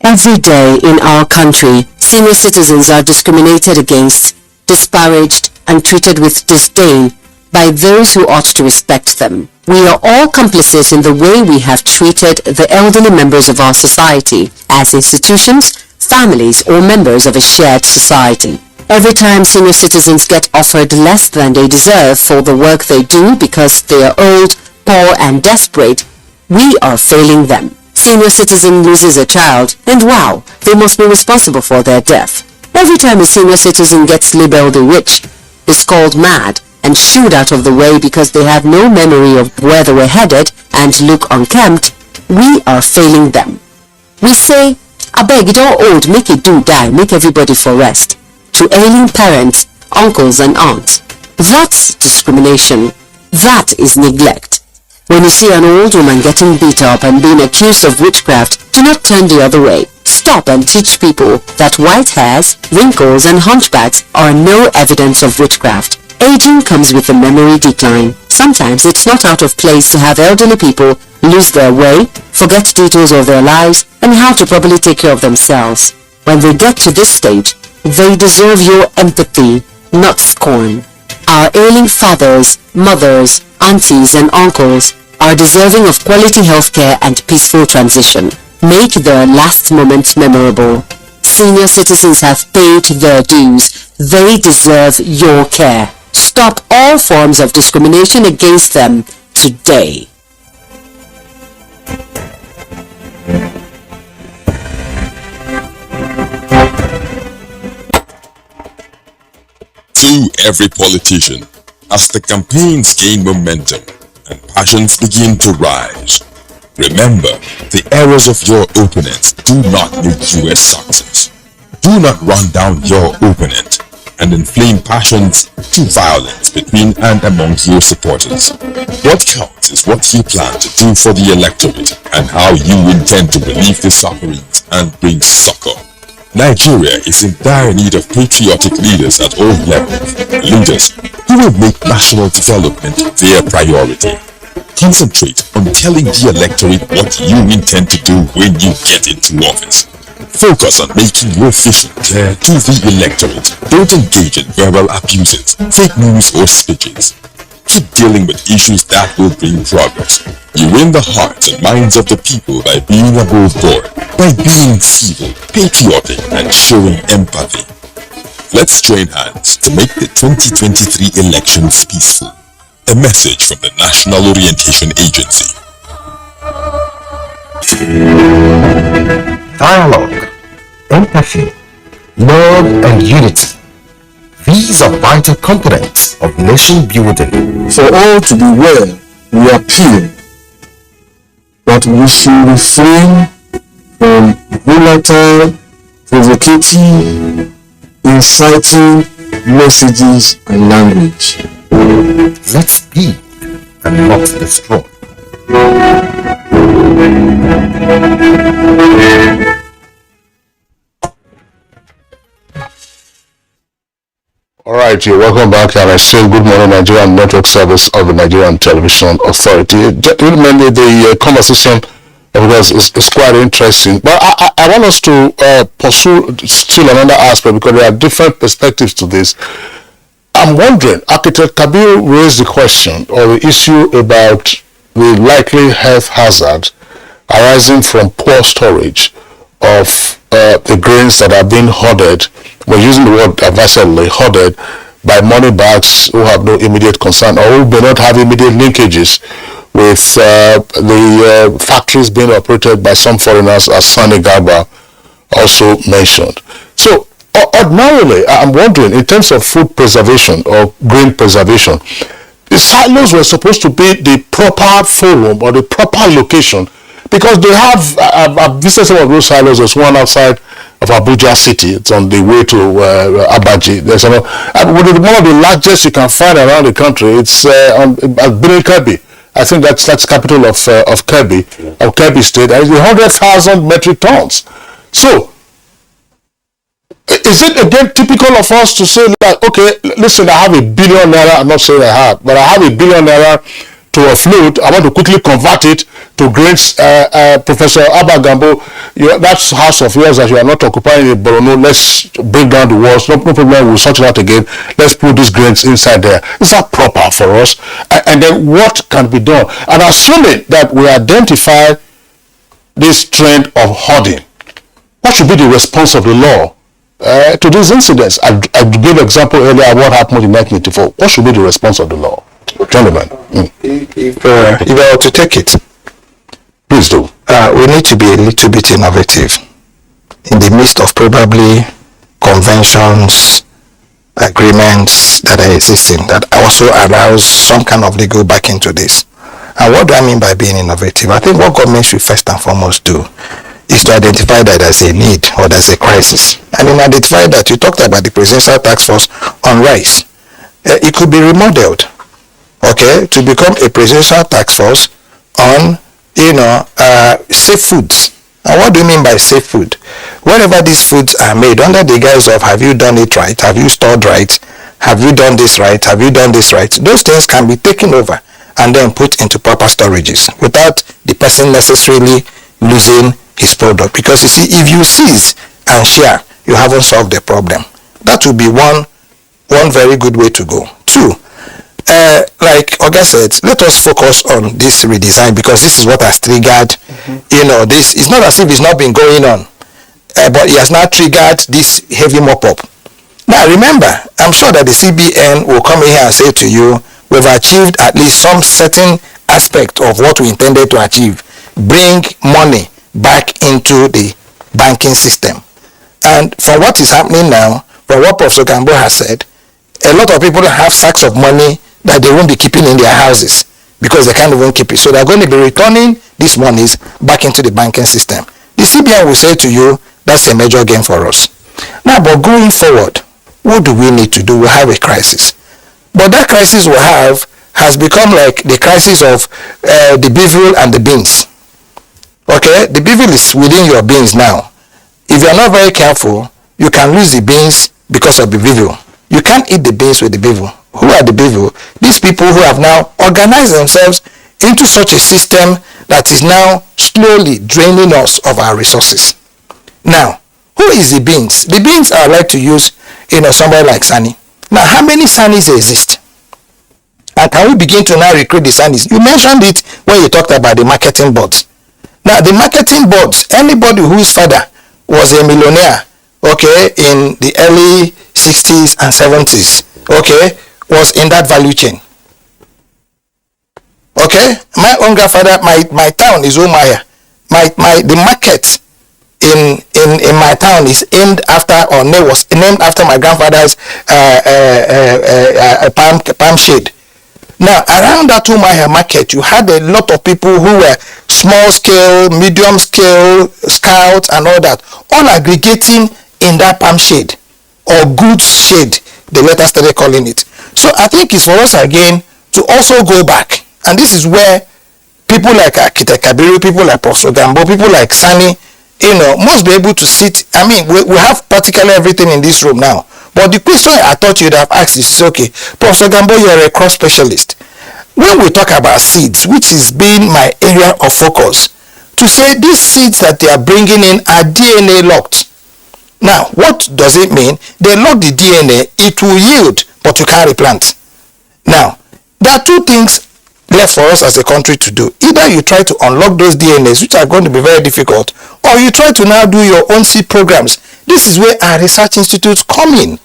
Every day in our country, senior citizens are discriminated against, disparaged, and treated with disdain by those who ought to respect them. We are all complicit in the way we have treated the elderly members of our society as institutions, families, or members of a shared society. Every time senior citizens get offered less than they deserve for the work they do because they are old, poor, and desperate, we are failing them. Senior citizen loses a child, and wow, they must be responsible for their death. Every time a senior citizen gets labeled a witch, is called mad, and shooed out of the way because they have no memory of where they were headed and look unkempt, we are failing them. We say, abeg, it all old, make it do die, make everybody for rest. To ailing parents, uncles and aunts. That's discrimination. That is neglect. When you see an old woman getting beat up and being accused of witchcraft, do not turn the other way. Stop and teach people that white hairs, wrinkles and hunchbacks are no evidence of witchcraft. Aging comes with a memory decline. Sometimes it's not out of place to have elderly people lose their way, forget details of their lives, and how to properly take care of themselves. When they get to this stage, they deserve your empathy, not scorn. Our ailing fathers, mothers, aunties, and uncles are deserving of quality healthcare and peaceful transition. Make their last moments memorable. Senior citizens have paid their dues. They deserve your care. Stop all forms of discrimination against them today. To every politician, as the campaigns gain momentum and passions begin to rise, remember, the errors of your opponents do not make you a success. Do not run down your opponent and inflame passions to violence between and among your supporters. What counts is what you plan to do for the electorate and how you intend to relieve the sufferings and bring succor. Nigeria is in dire need of patriotic leaders at all levels, leaders who will make national development their priority. Concentrate on telling the electorate what you intend to do when you get into office. Focus on making your vision clear to the electorate. Don't engage in verbal abuses, fake news or speeches. Keep dealing with issues that will bring progress. You win the hearts and minds of the people by being above board, by being civil, patriotic, and showing empathy. Let's join hands to make the 2023 elections peaceful. A message from the National Orientation Agency. Dialogue, empathy, love and unity. These are vital components of nation building. For all to be well, we appeal that we should refrain from volatile, provocative, inciting messages and language. Let's build and not destroy. All right, you're welcome back, and I say good morning, Nigerian Network Service of the Nigerian Television Authority. Really, the conversation, because it's quite interesting, but I want us to pursue still another aspect, because there are different perspectives to this. I'm wondering, Architect Kabir raised the question or the issue about the likely health hazard arising from poor storage of the grains that are being hoarded. We're using the word advisedly, hoarded by money bags who have no immediate concern or who may not have immediate linkages with the factories being operated by some foreigners, as Sani Garba also mentioned. So ordinarily, I'm wondering, in terms of food preservation or grain preservation, the silos were supposed to be the proper forum or the proper location, because they have, I've visited some of those silos. There's one outside of Abuja city. It's on the way to Abuja. There's one of the largest you can find around the country. It's at Kirby. I think that's capital of Kirby, of Kirby State. It's 100,000 metric tons. So, is it again typical of us to say, like, okay, listen, I have $1 billion. I'm not saying I have, but I have $1 billion to offload. I want to quickly convert it to grains. Professor Abba Gambo, that's house of yours that you are not occupying in Borno. Let's break down the walls. No problem. We'll sort it out again. Let's put these grains inside there. Is that proper for us? And then what can be done? And assuming that we identify this trend of hoarding, what should be the response of the law to these incidents? I gave an example earlier of what happened in 1984. What should be the response of the law? Gentlemen. If I were to take it, please do. We need to be a little bit innovative in the midst of probably conventions, agreements that are existing that also arouse some kind of legal back into this. And what do I mean by being innovative? I think what government should first and foremost do is to identify that there's a need or there's a crisis. And in identify that, you talked about the presidential task force on rice. It could be remodeled, okay, to become a presidential task force on, safe foods. And what do you mean by safe food? Wherever these foods are made, under the guise of have you done it right, have you stored right, have you done this right, have you done this right, those things can be taken over and then put into proper storages without the person necessarily losing his product. Because you see, if you seize and share, you haven't solved the problem. That would be one very good way to go. Two, like Oga said, let us focus on this redesign, because this is what has triggered, this. It's not as if it's not been going on, but it has now triggered this heavy mop-up. Now remember, I'm sure that the CBN will come in here and say to you, we've achieved at least some certain aspect of what we intended to achieve. Bring money back into the banking system. And from what is happening now, from what Professor Gambo has said, a lot of people have sacks of money that they won't be keeping in their houses because they can't even keep it. So they're going to be returning these monies back into the banking system. The CBN will say to you, that's a major gain for us. Now, but going forward, what do we need to do? We have a crisis. But that crisis we have has become like the crisis of the bevel and the beans. Okay, the bevel is within your beans now. If you're not very careful, you can lose the beans because of the bevel. You can't eat the beans with the bevel. Who are the bevel? These people who have now organized themselves into such a system that is now slowly draining us of our resources. Now, who is the beans? The beans are like to use, somebody like Sani. Now, how many Sanis exist? And can we begin to now recruit the Sanis? You mentioned it when you talked about the marketing boards. Now, the marketing boards, anybody whose father was a millionaire, okay, in the early 60s and 70s, okay, was in that value chain. Okay, my own grandfather, my town is Umaya. The market in my town is named after my grandfather's palm shade. Now, around that Umaya market, you had a lot of people who were small scale, medium scale, scouts and all that, all aggregating in that palm shade. or goods shade, the letter started calling it. So I think it's for us again to also go back, and this is where people like Akite Kabiru, people like Professor Gambo, people like Sani, must be able to sit. I mean, we have practically everything in this room now. But the question I thought you'd have asked is, okay, Professor Gambo, you're a crop specialist. When we talk about seeds, which is being my area of focus, to say these seeds that they are bringing in are DNA locked. Now, what does it mean? They lock the DNA, it will yield, but you can't replant. Now, there are two things left for us as a country to do. Either you try to unlock those DNAs, which are going to be very difficult, or you try to now do your own seed programs. This is where our research institutes come in.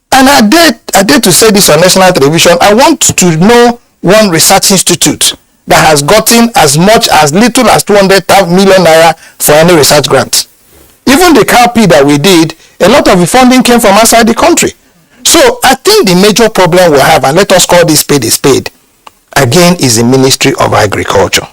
And I dare to say this on national television. I want to know one research institute that has gotten as much as little as 200 million naira for any research grant. Even the cowpea that we did, a lot of the funding came from outside the country. So I think the major problem we have, and let us call this spade a spade, again, is the Ministry of Agriculture.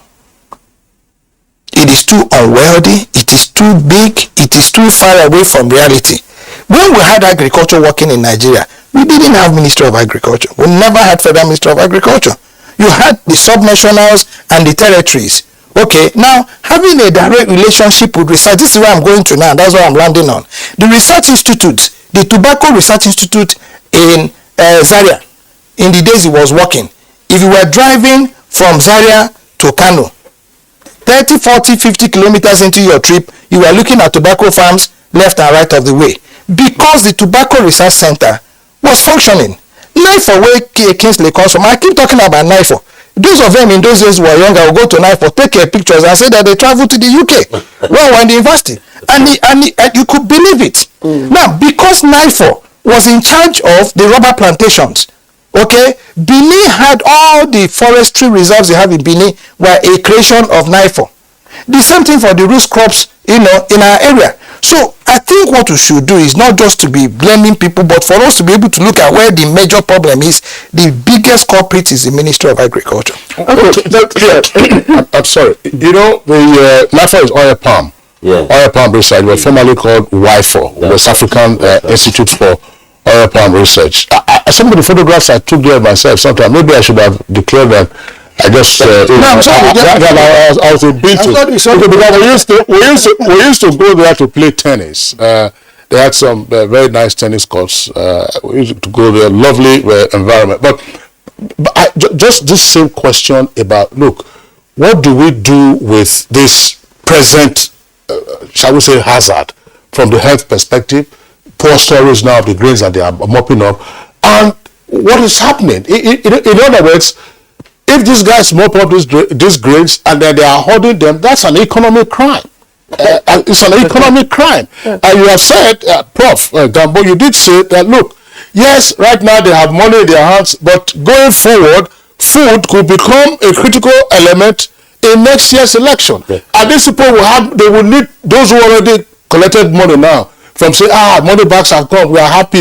It is too unwieldy, it is too big, it is too far away from reality. When we had agriculture working in Nigeria, we didn't have Ministry of Agriculture. We never had Federal Ministry of Agriculture. You had the subnationals and the territories. Okay, now having a direct relationship with research, this is where I'm going to now, that's what I'm landing on. The research institute, the Tobacco Research Institute in Zaria, in the days it was working, if you were driving from Zaria to Kano, 30, 40, 50 kilometers into your trip, you were looking at tobacco farms left and right of the way. Because the Tobacco Research Center was functioning. NIFO, where Kingsley comes from, I keep talking about NIFO. Those of them in those days who were younger will go to NIFO, take their pictures and say that they traveled to the UK while we're in the university. And you could believe it. Now, because NIFO was in charge of the rubber plantations, okay, Benin had all the forestry reserves they have in Benin were a creation of NIFO. The same thing for the root crops, in our area. So I think what we should do is not just to be blaming people, but for us to be able to look at where the major problem is. The biggest culprit is the Ministry of Agriculture. I'm sorry. The NIFO is oil palm. Yeah. Oil palm research was formerly called WIFO, West African Institute for Oil Palm Research. Some of the photographs I took there myself sometimes, maybe I should have declared them. I just I was a bit because we used to go there to play tennis. They had some very nice tennis courts. We used to go there, lovely environment. But just this same question about, look, what do we do with this present, shall we say, hazard from the health perspective? Poor storage now of the grains that they are mopping up, and what is happening? In other words, if these guys mop up these grains and then they are hoarding them, that's an economic crime. It's an economic crime. And you have said, Prof. Gambo, you did say that, look, yes, right now they have money in their hands, but going forward, food could become a critical element in next year's election. And these people they will need those who already collected money now from say, money bags have come, we are happy.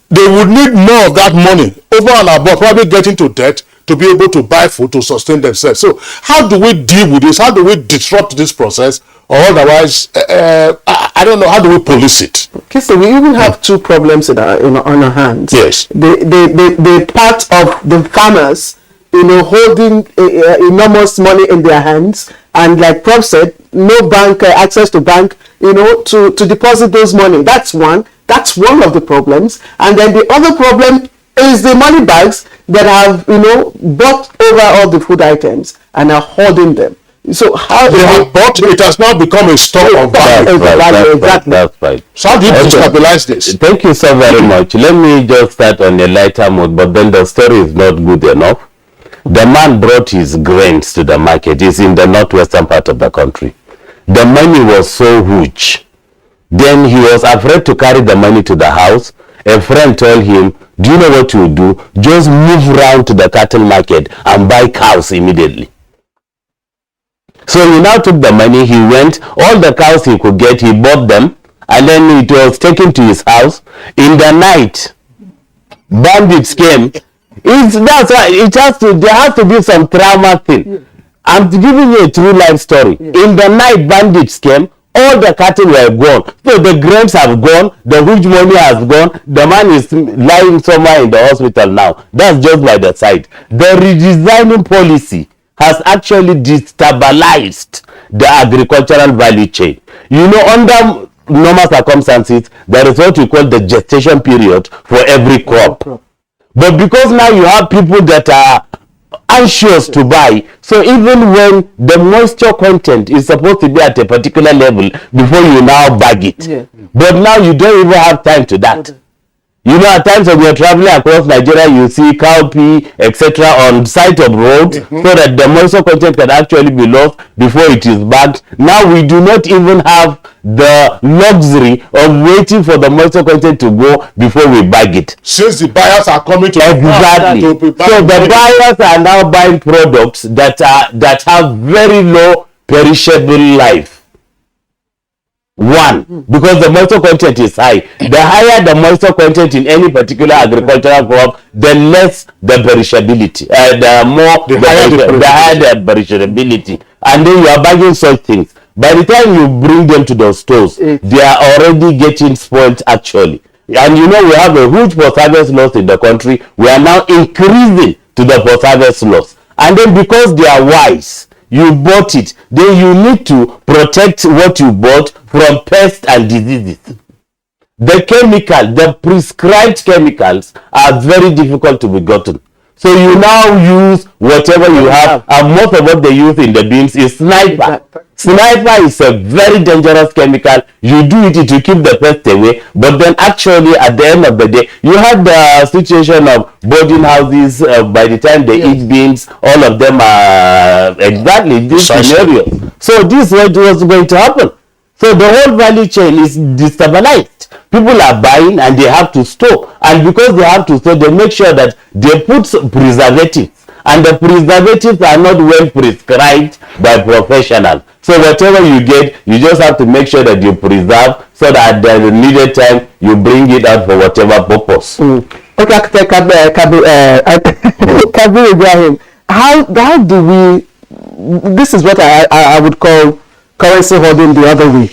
They would need more of that money over and above, probably getting to debt to be able to buy food to sustain themselves. So how do we deal with this? How do we disrupt this process? Or otherwise, I don't know, how do we police it? Okay, so we even have two problems on our hands. Yes. The part of the farmers, holding enormous money in their hands, and like Prof said, no bank access to bank, to deposit those money. That's one of the problems. And then the other problem is the money bags that have bought over all the food items and are hoarding them. So how they have bought, it has now become a store of value. That's right. So how do you stabilize this? Thank you so very much. Let me just start on a lighter mood, but then the story is not good enough. The man brought his grains to the market. He's in the northwestern part of the country. The money was so huge. Then he was afraid to carry the money to the house. A friend told him, do you know what you do? Just move round to the cattle market and buy cows immediately. So he now took the money, he went, all the cows he could get, he bought them, and then it was taken to his house. In the night, bandits came. That's why there has to be some trauma thing. I'm giving you a true life story. In the night, bandits came, All the cattle were gone. So the grains have gone, the huge money has gone, the man is lying somewhere in the hospital now. That's just by the side. The redesigning policy has actually destabilized the agricultural value chain. You know, under normal circumstances, there is what we call the gestation period for every crop. But because now you have people that are anxious to buy, so even when the moisture content is supposed to be at a particular level before you now bag it, but now you don't even have time to that. You know, at times when you're traveling across Nigeria, you see cowpea, etc. on side of roads, so that the moisture content can actually be lost before it is bagged. Now we do not even have the luxury of waiting for the moisture content to go before we bag it. Since the buyers are coming to exactly, so the buyers are now buying products that have very low perishable life. One, because the moisture content is high. The higher the moisture content in any particular agricultural crop, the less the perishability. The higher the perishability. And then you are bagging such things. By the time you bring them to the stores, they are already getting spoiled actually. And you know, we have a huge post-harvest loss in the country. We are now increasing to the post-harvest loss. And then because they are wise, you bought it, then you need to protect what you bought from pests and diseases. The prescribed chemicals are very difficult to be gotten. So you now use whatever you have, and most of what they use in the beans is sniper. Sniper is a very dangerous chemical. You do it to keep the pest away, but then actually at the end of the day, you have the situation of boarding houses. By the time they eat beans, all of them are exactly this scenario. So this is what was going to happen. So the whole value chain is destabilized. People are buying and they have to store. And because they have to store, they make sure that they put preservatives. And the preservatives are not well prescribed by professionals. So whatever you get, you just have to make sure that you preserve so that at the needed time, you bring it out for whatever purpose. Okay, Kabir Ibrahim, how do we, this is what I would call currency hoarding the other way.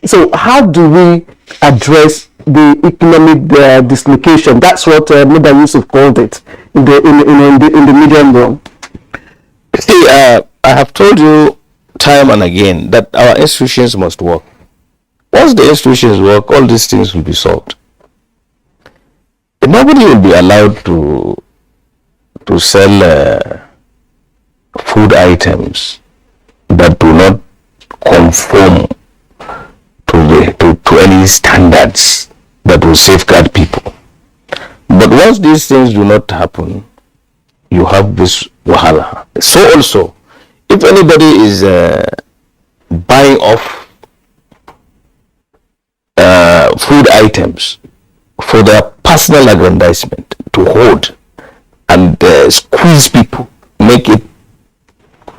So how do we address the economic dislocation? That's what Muda Yusuf called it in the medium run. See, I have told you time and again that our institutions must work. Once the institutions work, all these things will be solved. Nobody will be allowed to sell food items that do not conform to any standards that will safeguard people. But once these things do not happen, you have this wahala. So also, if anybody is buying off food items for their personal aggrandizement, to hoard and squeeze people, make it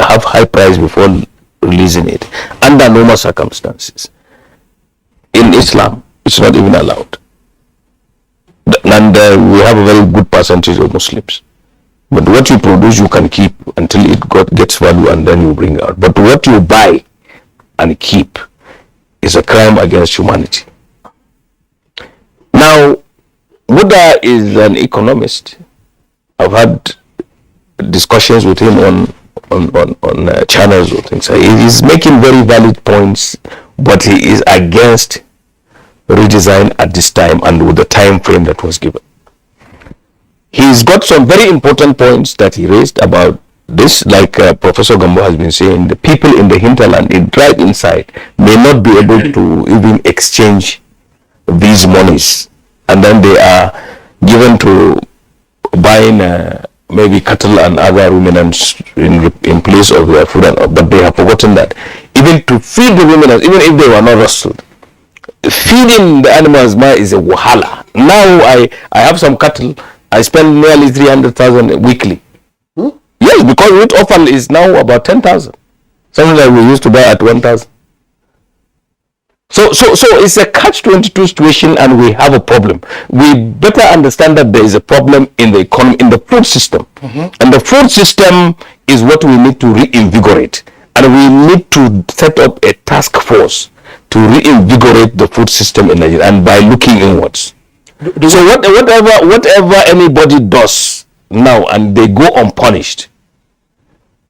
have high price before releasing it, under normal circumstances, in Islam, it's not even allowed. And we have a very good percentage of Muslims. But what you produce, you can keep until it gets value and then you bring out. But what you buy and keep is a crime against humanity. Now, Buddha is an economist. I've had discussions with him on channels or things. He is making very valid points, but he is against redesign at this time and with the time frame that was given. He's got some very important points that he raised about this, like Professor Gambo has been saying, the people in the hinterland, right inside, may not be able to even exchange these monies, and then they are given to buying maybe cattle and other ruminants in place of their food, but they have forgotten that even to feed the ruminants, even if they were not rustled, feeding the animals is a wahala. Now I have some cattle, I spend nearly 300,000 weekly. Yes, because wheat offal is now about 10,000. Something that we used to buy at 1,000. So it's a catch-22 situation, and we have a problem. We better understand that there is a problem in the economy, in the food system. And the food system is what we need to reinvigorate. And we need to set up a task force to reinvigorate the food system in Nigeria, and by looking inwards. So whatever anybody does now and they go unpunished,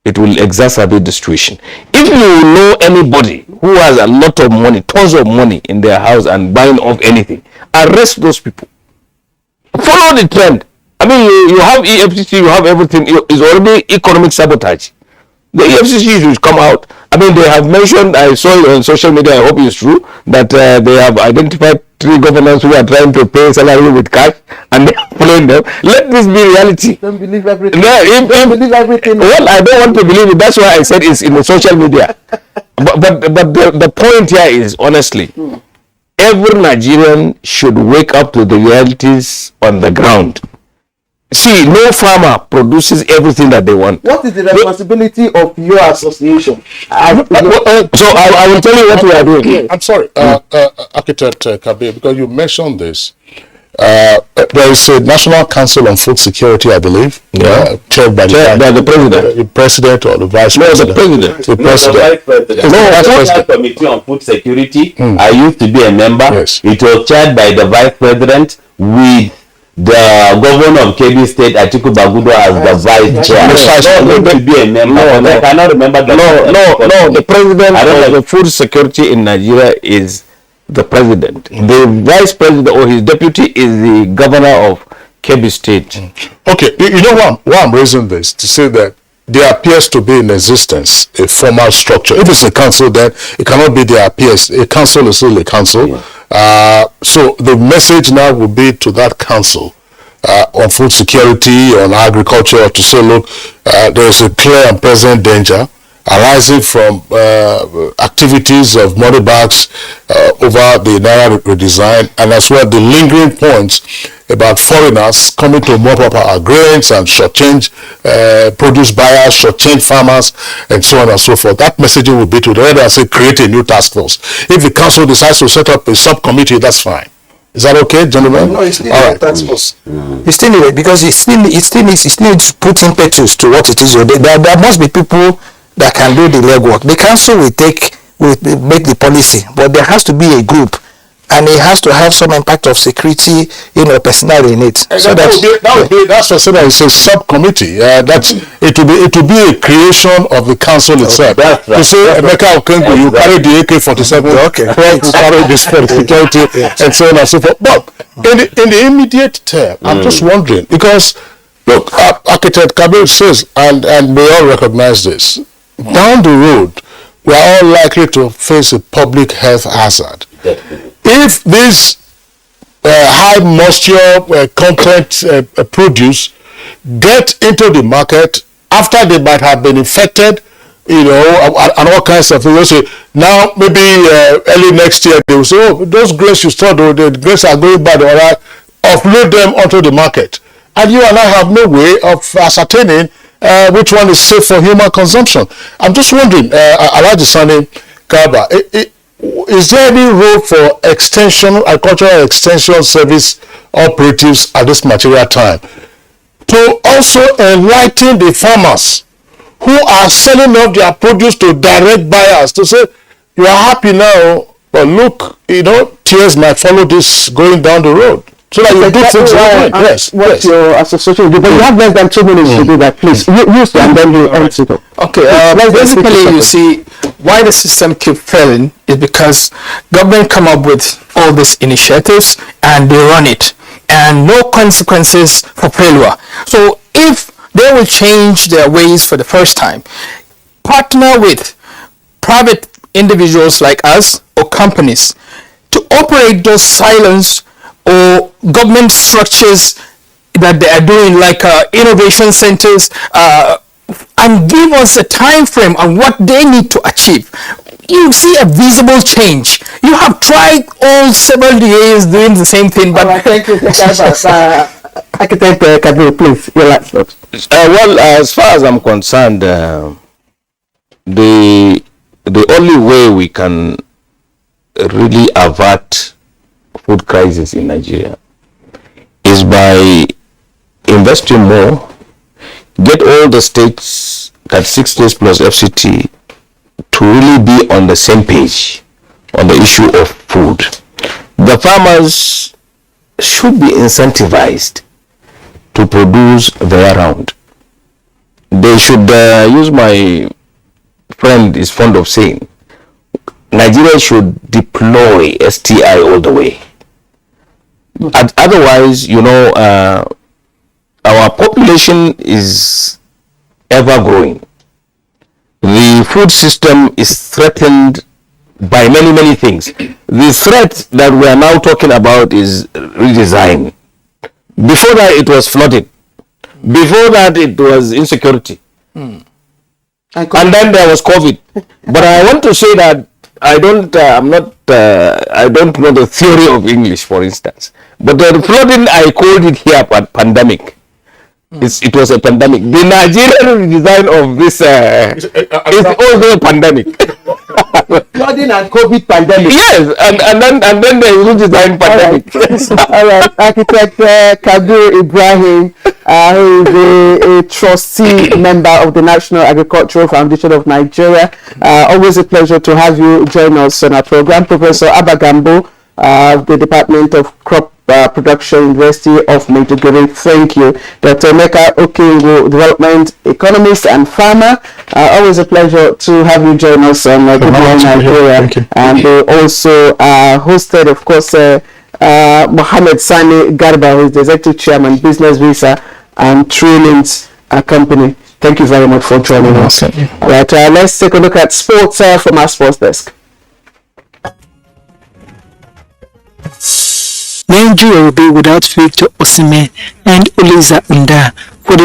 it will exacerbate the situation. If you know anybody who has a lot of money, tons of money in their house and buying off anything, arrest those people. Follow the trend. I mean, you have EFCC, you have everything. It's already economic sabotage. The EFCC should come out. I mean, they have mentioned, I saw it on social media, I hope it's true, that they have identified 3 governors who are trying to pay salary with cash, and they are following them. Let this be reality. Don't believe everything. No, don't believe everything. Well, I don't want to believe it. That's why I said it's in the social media. But the point here is, honestly, every Nigerian should wake up to the realities on the ground. See, no farmer produces everything that they want. What is the responsibility of your association? So I will tell you what we are doing. I'm sorry, Architect Kabir, because you mentioned this. There is a National Council on Food Security, I believe, chaired by the president. The president or the vice president. The vice president. National Committee on Food Security. I used to be a member. Yes. It was chaired by the vice president with the governor of Kebbi State, Atiku Bagudo, as the vice chair. To be a member. I cannot remember the the president of the food security in Nigeria is the president. The vice president or his deputy is the governor of Kebbi State. Okay, you know why I'm raising this? To say that there appears to be in existence a formal structure. If it's a council, then it cannot be there appears. A council is still a council. Yeah. So the message now will be to that council on food security, on agriculture, to say, look, there is a clear and present danger arising from activities of money bags over the Naira redesign, and as well the lingering points about foreigners coming to mop up our grains and shortchange produce buyers, shortchange farmers, and so on and so forth. That messaging will be to the other and say, create a new task force. If the council decides to set up a subcommittee, that's fine. Is that okay, gentlemen? No, it's still a task force. It's still needed because it still needs to put impetus to what it is. There must be people that can do the legwork. The council will make the policy, but there has to be a group, and it has to have some impact of security, personnel in it. So that's what I said. It's a subcommittee. It will be a creation of the council itself. Right. To say, Emeka Okengu, you carry the AK-47, okay, right? You carry the security, and so on and so forth. But in the immediate term, I'm just wondering, because look, Architect Kabir says, and we all recognize this. Down the road, we are all likely to face a public health hazard. If this high moisture content produce get into the market after they might have been infected, and all kinds of things. So now maybe early next year they will say, oh, those grains you stored, the grains are going bad, all right, offload them onto the market. And you and I have no way of ascertaining which one is safe for human consumption. I'm just wondering, Alhaji Sani Garba, is there any role for agricultural extension service operatives at this material time to also enlighten the farmers who are selling off their produce to direct buyers to say, you are happy now, but look, tears might follow this going down the road. So that you do things right. Yes. Your association do, but you have less than 2 minutes to do that, please. Use and then you answer it. Okay, basically you see why the system keep failing is because government come up with all these initiatives and they run it, and no consequences for failure. So if they will change their ways for the first time, partner with private individuals like us or companies to operate those silos or government structures that they are doing, like innovation centers, and give us a time frame on what they need to achieve. You see a visible change. You have tried all several years doing the same thing, but thank you. Architect Kabir, please, your last thoughts. Well, as far as I'm concerned, the only way we can really avert food crisis in Nigeria is by investing more, get all the states, 36 states plus FCT, to really be on the same page on the issue of food. The farmers should be incentivized to produce their round. They should use, my friend is fond of saying, Nigeria should deploy STI all the way. Otherwise, our population is ever growing. The food system is threatened by many things. The threat that we are now talking about is redesign. Before that, it was flooding. Before that, it was insecurity. And then there was COVID. But I want to say that I don't know the theory of English, for instance. But the flooding, I called it here pandemic. It was a pandemic. The Nigerian design of this is also a pandemic. Flooding and COVID pandemic. Yes, and then the redesign pandemic. All right. Architect Kabir Ibrahim, who is a trustee member of the National Agricultural Foundation of Nigeria. Always a pleasure to have you join us on our program. Professor Abagambo of the Department of Crop Production, University of Maiduguri. Thank you. Dr. Emeka Okengo, development economist and farmer. Always a pleasure to have you join us on Good Morning Nigeria. And also hosted, of course, Mohammed Sani Garba, who is the executive chairman, Business Visa and Trainings Company. Thank you very much for joining us. All right, let's take a look at sports from our sports desk. Nigeria will be without Victor Osimhen and Oliza Unda for the